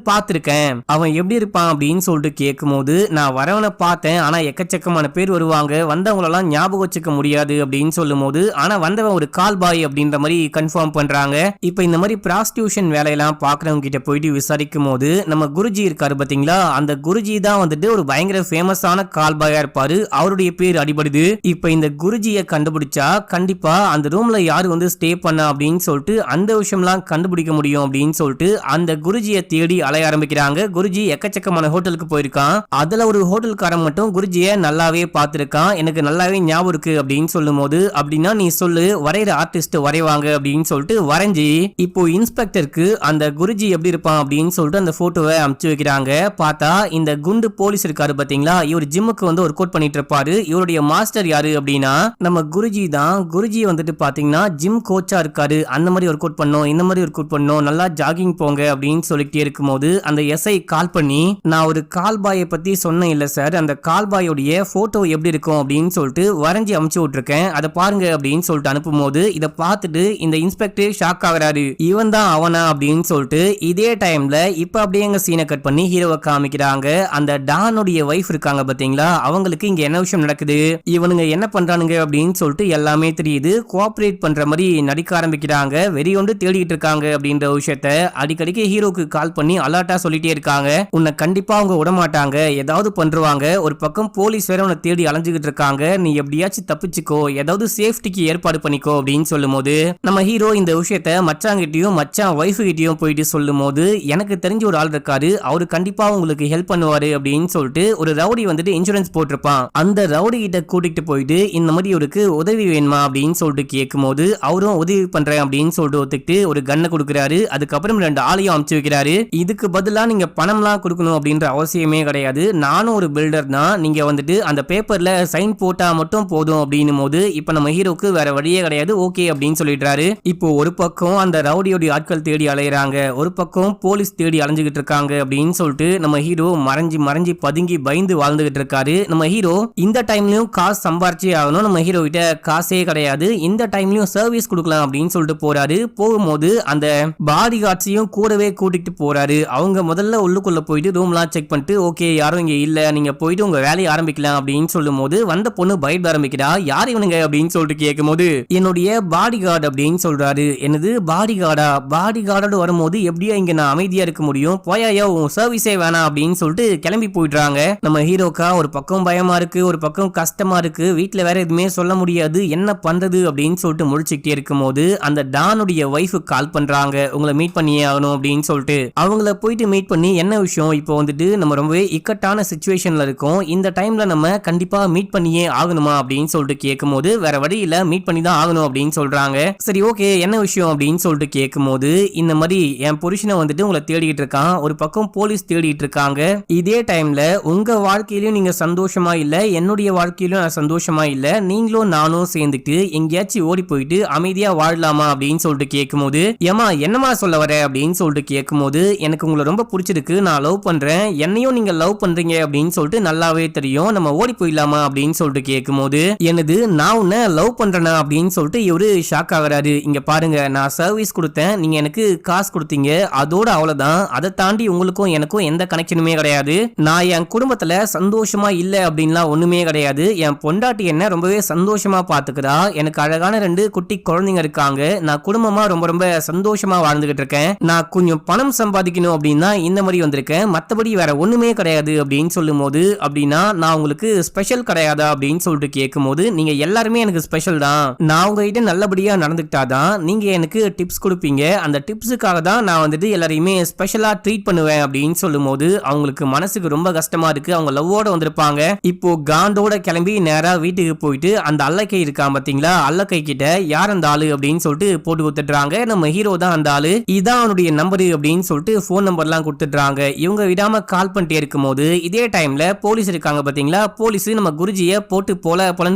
பாத்திருக்கேன், அவன் எப்படி இருப்பான் அப்படின்னு சொல்லிட்டு கேட்கும் போது, நான் வரவனை பார்த்தேன், ஆனா எக்கச்சக்கமான பேர் வருவாங்க, வந்தவங்களெல்லாம் ஞாபகம் வச்சுக்க முடியாது அப்படின்னு சொல்லும் போது, ஆனா வந்தவன் ஒரு கால் பாய் அப்படின்ற மாதிரி கன்ஃபார்ம் பண்றாங்க. இப்ப இந்த மாதிரி பிராஸ்டியூஷன் வேலையெல்லாம் பாக்குறவங்க கிட்ட போயிட்டு விசாரிக்கும் போது நம்ம குருஜி இருக்காரு பாத்தீங்களா, அந்த குருஜி தான் வந்துட்டு ஒரு பயங்கர ஃபேமஸான கால் பாயா இருப்பாரு, அவருடைய பேர் அடிபடுது. இப்ப இந்த குருஜியை கண்டுபிடிச்சா கண்டிப்பா அந்த ரூம்ல யாரு வந்து ஸ்டே பண்ணா அப்படின்னு சொல்லிட்டு அந்த விஷயம்லாம் கண்டுபிடிக்க முடியும் அப்படின்னு சொல்லிட்டு அந்த குருஜியை தேடி அலைய ஆரம்பிக்கிறாங்க. குருஜி எக்கச்சக்கமான ஹோட்டலுக்கு போயிருக்கான். அதுல ஒரு ஹோட்டல்காரன் மட்டும் குருஜியை நல்லாவே பார்த்திருக்கான், எனக்கு நல்லாவே ஞாபகம் இருக்கு அப்படின்னு சொல்லும் போது, அப்படின்னா நீ சொல்லு, வரைகிற ஆர்டிஸ்ட் வரைவாங்க அப்படின்னு சொல்லிட்டு வரைஞ்சி இப்போ இன்ஸ்பெக்டருக்கு அந்த குருஜி எப்படி இருப்பான் அப்படின்னு சொல்லிட்டு அந்த போட்டோவை அனுப்பிச்சு வைக்கிறாங்க. பார்த்தா இந்த குண்டு போலீஸ் இருக்காரு பாத்தீங்களா, இவர் ஜிம்முக்கு வந்து ஒர்க் அவுட் பண்ணிட்டு இருப்பாரு. இவருடைய மாஸ்டர் யாரு அப்படின்னா நம்ம குருஜி தான். குருஜி வந்துட்டு பாத்தீங்கன்னா ஜிம் கோச்சா இருக்காரு. அந்த மாதிரி ஒர்க் அவுட் பண்ணோம், இந்த மாதிரி ஒர்க் அவுட் பண்ணோம், நல்லா ஜாகிங் போங்க அப்படின்னு சொல்லிட்டே இருக்கும் போது அந்த எஸ்ஐ கால் பண்ணி, நான் ஒரு கால் பாயை பத்தி சொன்னேன் இல்ல சார், அந்த கால் பாயோடைய போட்டோ எப்படி இருக்கும் அப்படின்னு சொல்லிட்டு வரைஞ்சி அமுச்சு விட்டுருக்கேன், அதை பாருங்க அப்படின்னு சொல்லிட்டு அனுப்பும்போது இதை பார்த்துட்டு இந்த இன்ஸ்பெக்டர் ஷாக் ஆகுறாரு. இவன் தான் அவனா அப்படின்னு சொல்லிட்டு இதே டைம்ல இப்ப அப்படியே எங்க சீனை கட் பண்ணி ஹீரோவை காமிக்கிறாங்க. அந்த டானுடைய வைஃப் இருக்காங்க பாத்தீங்களா, அவங்களுக்கு இங்க என்ன விஷயம் நடக்குது, இவனுங்க என்ன பண்றானுங்க அப்படின்னு சொல்லிட்டு எல்லாமே தெரியுது. கோஆபரேட் பண்ற மாதிரி நடிக்க ஆரம்பிக்கிறாங்க. வெறியொண்டு தேடிட்டு இருக்காங்க அப்படின்ற விஷயத்த அடிக்கடிக்கு ஹீரோக்கு கால் பண்ணி அலர்ட்டா சொல்லிட்டே இருக்காங்க. உன்னை கண்டிப்பா அவங்க விடமாட்டாங்க, ஏதாவது பண்றாங்க. ஒரு பக்கம் போலீஸ் வேற உன்னை தேடி அலைஞ்சுகிட்டு இருக்காங்க, நீ எப்படியாச்சும் தப்பிச்சுக்கோ, ஏதாவது சேஃப்டிக்கு ஏற்பாடு பண்ணிக்கோ அப்படின்னு சொல்லும் போது நம்ம ஹீரோ இந்த விஷயத்த மச்சாங்கிட்டையும் மச்சான் வைஃப் கிட்டையும் போயிட்டு சொல்லும் போது எனக்கு தெரிஞ்ச ஒரு ஆள் இருக்காரு, அவரு கண்டிப்பா உங்களுக்கு ஹெல்ப் பண்ணுவாரு அப்படின்னு சொல்லிட்டு ஒரு ரவுடி வந்துட்டு இன்சூரன்ஸ் போட்டிருப்பான். அந்த ரவுடி கிட்ட கூட்டிட்டு போயிட்டு இந்த மாதிரி இவருக்கு உதவி வேணுமா அப்படின்னு சொல்லிட்டு கேட்கும் போது அவரும் உதவி பண்றேன் அப்படின்னு சொல்லிட்டு ஒத்துக்கிட்டு ஒரு கண்ணை கொடுக்குறாரு. அதுக்கப்புறம் 2 ஆளையும் அமுச்சு வைக்கிறாரு. இதுக்கு பதிலா நீங்க பணம்லாம் கொடுக்கணும் அப்படின்ற அவசியமே கிடையாது, நானும் ஒரு பில்டர் தான், நீங்க வந்துட்டு அந்த பேப்பர்ல சைன் போட்டா மட்டும் போதும் அப்படின்னும் போது இப்ப நம்ம ஹீரோக்கு வேற வழியே கிடையாது, ஓகே அப்படின்னு சொல்லிடுறாரு. இப்போ ஒரு பக்கம் அந்த ரவுடியோட ஆட்கள் தேடி அலையறாங்க, ஒரு பக்கம் போலீஸ் தேடி அலைஞ்சுகிட்டு இருக்காங்க அப்படின்னு சொல்லிட்டு நம்ம ஹீரோ மறைஞ்சி மறைஞ்சி பதுங்கி பயந்து வாழ்ந்துகிட்டு இருக்காரு. நம்ம ஹீரோ இந்த டைம்லயும் காசு சம்பாரிச்சே ஆகணும், நம்ம ஹீரோ கிட்ட காசே கிடையாது, இந்த டைம்லயும் சர்வீஸ் கொடுக்கலாம் அப்படின்னு சொல்லிட்டு போறாரு. போகும்போது அந்த பாடி கார்ட்ஸையும் கூடவே கூட்டிட்டு போறாரு. அவங்க முதல்ல உள்ளுக்குள்ள போயிட்டு ரூம்லாம் செக் பண்ணிட்டு ஓகே யாரும் இங்க இல்ல, நீங்க போயிட்டு உங்க வேலையை ஆரம்பிக்கலாம் அப்படின்னு சொல்லும் போது வந்த பொண்ணு பயப்பட ஆரம்பிக்கிறா. யார் இவனுங்க அப்படின்னு சொல்லிட்டு கேட்கும் போது என்னுடைய பாடி கார்டு அப்படின்னு சொல்றாரு. என்னது பாடி கார்டா, பாடி கார்டோட வரும்போது எப்படியா இங்க நான் அமைதியா இருக்க முடியும், போயா உன் சர்வீஸே வேணாம் அப்படின்னு சொல்லிட்டு கிளம்பி போயிடுறாங்க. நம்ம ஹீரோக்கா ஒரு பக்கம் பயமா இருக்கு, ஒரு பக்கம் கஷ்டமா இருக்கு, வீட்டுல வேற எதுவுமே சொல்ல முடியாது, என்ன பண்றது அப்படின்னு சொல்லிட்டு முடிச்சுக்கிட்டே இருக்கும் போது அந்த டானுடைய வைஃப் கால் பண்றாங்க, உங்களை மீட் பண்ணியே ஆகணும் அப்படின்னு சொல்லிட்டு. அவங்கள போயிட்டு மீட் பண்ணி என்ன விஷயம், இப்போ வந்துட்டு நம்ம ரொம்பவே இக்கட்டான சிச்சுவேஷன்ல இருக்கோம், இந்த டைம்ல நம்ம கண்டிப்பா மீட் பண்ணியே ஆகணுமா அப்படின்னு சொல்லிட்டு கேட்கும் போது வேற வழியில மீட் பண்ணி தான் ஆகணும் அப்படின்னு சொல்றாங்க. சரி ஓகே என்ன விஷயம் அப்படின்னு சொல்லிட்டு கேட்கும் போது இந்த மாதிரி என் புருஷனை வந்துட்டு உங்களை தேடிட்டு இருக்கான், ஒரு பக்கம் போலீஸ் தேடிட்டு இருக்காங்க, இதே டைம்ல உங்க வாழ்க்கையிலும் நீங்க சந்தோஷமா இல்ல, என்னுடைய வாழ்க்கையிலும் நான் சந்தோஷமா இல்ல, நீங்களும் நானும் சேர்ந்துட்டு எங்கேயாச்சும் ஓடி போயிட்டு அமைதியா வாழலாமா அப்படின்னு சொல்லிட்டு கேட்கும் போது ஏமா என்னமா சொல்ல வர அப்படின்னு சொல்லிட்டு கேட்கும் போது எனக்கு உங்களை ரொம்ப பிடிச்சிருக்கு, நான் லவ் பண்றேன், என்னையும் நீங்க லவ் பண்றீங்க அப்படின்னு சொல்லிட்டு நல்லாவே தெரியும், நம்ம ஓடி போயிடலாமா அப்படின்னு சொல்லிட்டு கேட்கும் போது என்னது நான் உன்னை லவ் பண்றேனா அப்படின்னு சொல்லிட்டு இவரு ஷாக் ஆகுறாரு. இங்க பாருங்க நான் சர்வீஸ் கொடுத்தேன், நீங்க எனக்கு காசு கொடுத்தீங்க, அதோட அவ்வளவுதான், அதை தாண்டி உங்களுக்கும் எனக்கும் எந்த கனெக்ஷனுமே கிடையாது, நான் என் குடும்பத்துல சந்தோஷமா இல்ல அப்படின்லாம் ஒண்ணுமே கிடையாது, என் பொண்டாட்டி என்ன ரொம்பவே சந்தோஷமா பாத்துக்கிறா, எனக்கு அழகான 2 குட்டி குழந்தைங்க இருக்காங்க, நான் குடும்பமா ரொம்ப ரொம்ப சந்தோஷமா வாழ்ந்துகிட்டு இருக்கேன், நான் கொஞ்சம் பணம் சம்பாதிக்கணும் அப்படின்னா இந்த மாதிரி வந்திருக்கேன், மத்தபடி வேற ஒண்ணுமே கிடையாது அப்படின்னு சொல்லும் போது அப்படின்னா நான் உங்களுக்கு ஸ்பெஷல் கிடையாதா அப்படின்னு சொல்லிட்டு கேட்கும் போது நீங்க எல்லாருமே எனக்கு ஸ்பெஷல் தான், நான் உங்ககிட்ட நல்லபடியா நடந்துக்கிட்டாதான் நீங்க எனக்கு டிப்ஸ் கொடுப்பீங்க, அந்த டிப்ஸுக்காக தான் நான் வந்துட்டு எல்லாரையுமே ஸ்பெஷலா ட்ரீட் பண்ணுவேன் அப்படின்னு சொல்லும் போது அவங்களுக்கு மனசுக்கு ரொம்ப கஷ்டமா இருக்கு. அவங்க லவ்வோட வந்திருப்பாங்க, இப்போ காண்டோட கிளம்பி நேரா வீட்டுக்கு போயிட்டு அந்த அல்லக்கை இருக்கான் பாத்தீங்களா, அல்லக்கை கிட்ட யார் அந்த ஆளு அப்படின்னு சொல்லிட்டு போட்டு கொடுத்துட்றாங்க. நம்ம ஹீரோ தான் அந்த ஆளு, இதான் அவனுடைய நம்பரு அப்படின்னு சொல்லிட்டு போன் நம்பர்லாம் கொடுத்துட்றாங்க. இவங்க விடாம கால் பண்ணிட்டே இருக்கும் போது இதே டைம்ல போலீஸ் இருக்காங்க பாத்தீங்களா, போலீஸ் நம்ம குருஜியை போட்டு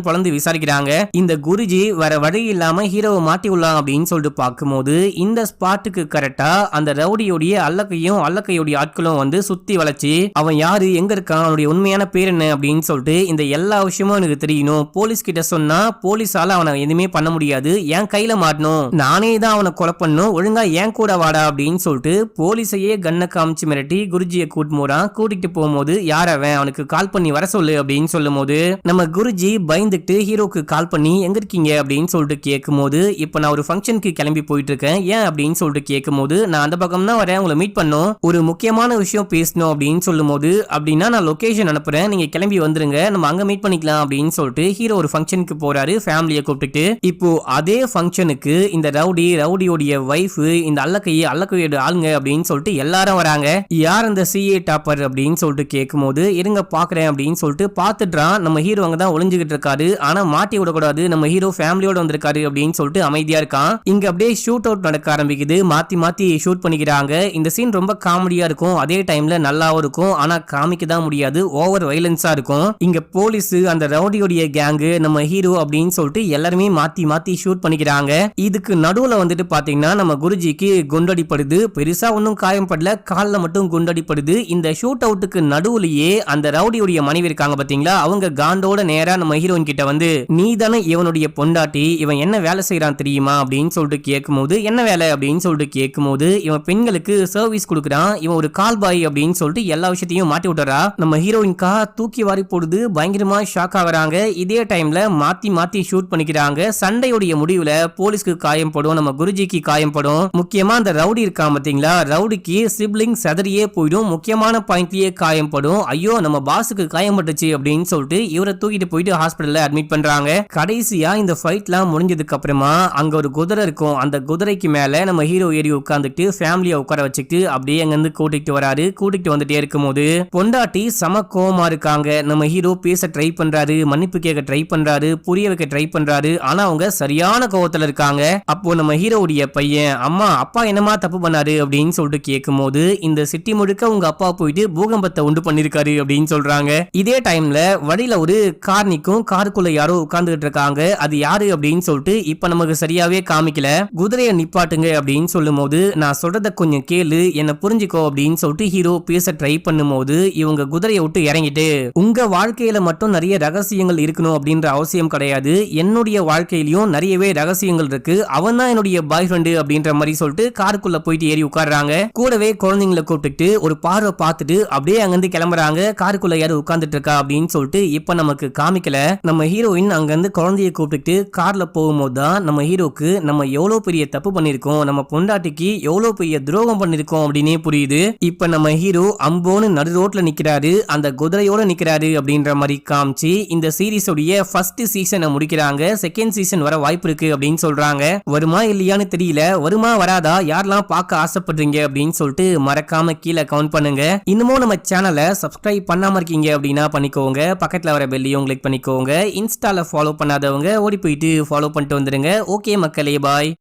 பொலந்து விசாரிக்கிறாங்க. இந்த குருஜி வேற வழி இல்லாம ஹீரோவை மாட்டி உள்ளான் அப்படின்னு சொல்லிட்டு பார்க்கும்போது இந்த ஸ்பாட்டுக்கு கரெக்டா அந்த ரவுடியோடைய அல்லக்கையோடைய ஆட்களும் வந்து சுத்தி வளைச்சு அவன் யாரு எங்க இருக்கான் அவனுடைய உண்மையான பேர் என்ன அப்படின்னு சொல்லிட்டு இந்த எல்லா விஷயமும் எனக்கு தெரியணும், போலீஸ் கிட்ட சொன்னா போலீஸால அவனை எதுவுமே பண்ண முடியாது, என் கையில மாட்டணும், நானே தான் அவனை கொலை பண்ணும், ஒழுங்கா ஏன் கூட வாடா அப்படின்னு சொல்லிட்டு போலீஸையே கண்ணை காமிச்சு மிரட்டி குருஜியை கூட்டிட்டு போகும்போது யார் அவனுக்கு கால் பண்ணி வர சொல்லு அப்படின்னு சொல்லும் போது நம்ம குருஜி பயந்துட்டு ஹீரோக்கு கால் பண்ணி எங்க இருக்கீங்க அப்படின்னு சொல்லிட்டு கேட்கும் போது இப்ப நான் ஒரு ஃபங்க்ஷனுக்கு கிளம்பி போயிட்டு இருக்கேன், ஏன் அப்படின்னு சொல்லிட்டு கேட்கும் போது நான் அந்த பக்கம் தான் வரேன், உங்களை மீட் பண்ணோம், ஒரு முக்கியமான விஷயம் பேசணும் அப்படின்னு சொல்லும் போது அப்படின்னா நான் லொகேஷன் அனுப்புறேன், நீங்க கிளம்பி வந்துருங்க, நம்ம அங்க மீட் பண்ணிக்கலாம் அப்படின்னு சொல்லிட்டு ஹீரோ ஒரு ஃபங்க்ஷனுக்கு போறாரு ஃபேமிலியை கூப்பிட்டு. இப்போ அதே ஃபங்க்ஷனுக்கு இந்த ரவுடியோடைய வைஃப் இந்த அல்லக்கையோட ஆளுங்க அப்படின்னு சொல்லிட்டு எல்லாரும் வராங்க. யார் அந்த சிஏ டாப்பர் அப்படின்னு சொல்லிட்டு கேட்கும் போது இருங்க பாக்குறேன் அப்படின்னு சொல்லிட்டு பாத்துட்டான். நம்ம ஹீரோ அங்க தான் ஒளிஞ்சுகிட்டு இருக்காரு, ஆனா மாட்டி விடக்கூடாது, நம்ம ஹீரோ ஃபேமிலியோட வந்திருக்காரு அப்படின்னு சொல்லிட்டு அமைதியா இருக்கான். இங்க அப்படியே ஷூட் அவுட் நடக்க ஆரம்பிக்குது, மாத்தி ஷூட் பண்ணிக்கிறாங்க. இந்த சீன் ரொம்ப காமெடியா இருக்கும், அதே டைம்ல நல்லாவும் இருக்கும், ஆனா காமிக்க தான் முடியாது, ஓவர் வயலன்ஸா இருக்கும். இங்க போலீஸ் அந்த ரவுடியோடைய கேங்கு நம்ம ஹீரோ அப்படின்னு சொல்லிட்டு எல்லாருமே மாத்தி ஷூட் பண்ணிக்கிறாங்க. இதுக்கு நடுவுல வந்துட்டு பாத்தீங்கன்னா நம்ம குருஜிக்கு குண்டடிப்படுது, பெருசா ஒன்னும் காயம் படல, கால்ல மட்டும் குண்டடிப்படுது. இந்த ஷூட் அவுட்டுக்கு நடுவுலயே அந்த ரவுடியோடைய மனைவி இருக்காங்க பாத்தீங்களா, அவங்க காண்டோட நேரா நம்ம ஹீரோயின் கிட்ட வந்து நீ தானே இவனுடைய பொண்டாட்டி, இவன் என்ன வேலை செய்யறான் தெரியுமா அப்படின்னு சொல்லிட்டு கேட்கும்போது என்ன வேலை அப்படின்னு சொல்லிட்டு கேட்கும்போது இவன் பெண்களுக்கு சர்வீஸ் கொடுக்குறான், இவன் ஒரு கால் பாய் அப்படின்னு சொல்லிட்டு எல்லா விஷயத்தையும் மாட்டி விட்டுறா. நம்ம ஹீரோயின்கா தூக்கி வாரி போடுது, பயங்கரமா ஷாக் ஆகுறாங்க. இதே டைம்ல மாத்தி மாத்தி ஷூட் பண்ணிக்கிறாங்க. சண்டையுடைய முடிவுல போலீஸ்க்கு காயம் படும், நம்ம குருஜிக்கு காயம் படும். முக்கியமா அந்த ரவுடி இருக்கான் பாத்தீங்களா, ரவுடிக்கு சிப்லிங் சதறியே போயிடும், முக்கியமான பாயிண்ட்லயே காயம் படும். ஐயோ நம்ம பாஸுக்கு காயம் பட்டுச்சு அப்படின்னு சொல்லிட்டு இவரை தூக்கிட்டு போயிட்டு ஹாஸ்பிடல்ல அட்மிட் பண்றாங்க. கடைசியா இந்த ஃபைட்லாம் முடிஞ்சதுக்கு அப்புறமா அங்க ஒரு குதிரை இருக்கும், அந்த குதிரைக்கு மேல நம்ம ஹீரோ ஏறி உட்கார்ந்துட்டு ஃபேமிலியை உட்கார வச்சுட்டு அப்படியே அங்க இருந்து கூட்டிட்டு வராரு. கூட்டிட்டு வந்துட்டே இருக்கும்போது பொண்டாட்டி சம கோவமா இருக்காங்க. நம்ம ஹீரோ பேச ட்ரை பண்றாரு, மன்னிப்பு கேட்க ட்ரை பண்றாரு, புரிய வைக்க ட்ரை பண்றாரு. ஆனா அவங்க சரியான கோவத்துல இருக்காங்க. அப்போ நம்ம ஹீரோவுடைய பையன் அம்மா அப்பா என்னமா தப்பு பண்ணாரு அப்படின்னு சொல்லிட்டு கேட்கும்போது இந்த சிட்டி முழுக்க உங்க அப்பா போயிட்டு பூகம்பத்தை உண்டு பண்ணிருக்காரு அப்படின்னு சொல்றாங்க. இதே டைம்ல வழியில ஒரு கார் நிக்கும், காருக்குள்ள யாரோ உட்கார்ந்துட்டு இருக்காங்க. அது யாரு அப்படின்னு சொல்லிட்டு இப்ப நமக்கு சரியாவே காமிக்கல. குதிரையை நிப்பாட்டுங்க அப்படின்னு சொல்லும் போது நான் சொல்றத கொஞ்சம் கேளு, என்ன புரிஞ்சுக்கோ அப்படின்னு சொல்லிட்டு ஹீரோ பேச ட்ரை பண்ணும்போது இவங்க குதிரையை விட்டு இறங்கிட்டு உங்க வாழ்க்கையில மட்டும் நிறைய ரகசியங்கள் இருக்கணும் அப்படின்ற அவசியம் கிடையாது, என்னுடைய வாழ்க்கையிலயும் நிறையவே ரகசியங்கள் இருக்கு, அவன் தான் என்னுடைய பாய் ஃப்ரெண்டு அப்படின்ற மாதிரி சொல்லிட்டு காருக்குள்ள போயிட்டு ஏறி உட்கார்றாங்க. கூடவே குழந்தைங்களை கூப்பிட்டு ஒரு பார்வை பார்த்துட்டு அப்படியே அங்கிருந்து கிளம்புறாங்க. காருக்குள்ள யாரு உட்கார்ந்துட்டு இருக்கா அப்படின்னு சொல்லிட்டு இப்ப நமக்கு காமிக்கல. நம்ம ஹீரோயின் அங்கிருந்து குழந்தைய கூப்பிட்டு கார்ல போகும்போது தான் நம்ம ஹீரோக்கு நம்ம எவ்வளவு பெரிய தப்பு பண்ணிருக்கோம், நம்ம பொண்டாட்டிக்கு எவ்வளவு பெரிய துரோகம் பண்ணிருக்கோம் அப்படின்னே புரியுது. இப்ப நம்ம ஹீரோ அம்போன்னு நடு ரோட்ல நிக்கிறாரு, அந்த குதிரையோட நிக்கிறாரு அப்படின்ற மாதிரி காமிச்சு இந்த சீரிஸோடைய ஃபர்ஸ்ட் சீசனை முடிக்கிறாங்க. செகண்ட் சீசன் வர வாய்ப்பு இருக்கு அப்படின்னு சொல்றாங்க. வருமா இல்லையான்னு தெரியல, வருமா வராதா, யாரெல்லாம் பார்க்க ஆசைப்படுறீங்க அப்படின்னு சொல்லிட்டு மறக்காம கீழே கவுண்ட் பண்ணுங்க. இன்னமும் நம்ம சேனலை சப்ஸ்கிரைப் பண்ணாம இருக்கீங்க அப்படின்னா பண்ணிக்கோங்க, பக்கத்துல வர பெல்லையும் கிளிக் பண்ணிக்கோங்க. இன்ஸ்டால ஃபாலோ பண்ணாதவங்க ஓடி போயிட்டு ஃபாலோ பண்ணிட்டு வந்துருங்க. ஓகே மக்களே, பாய்.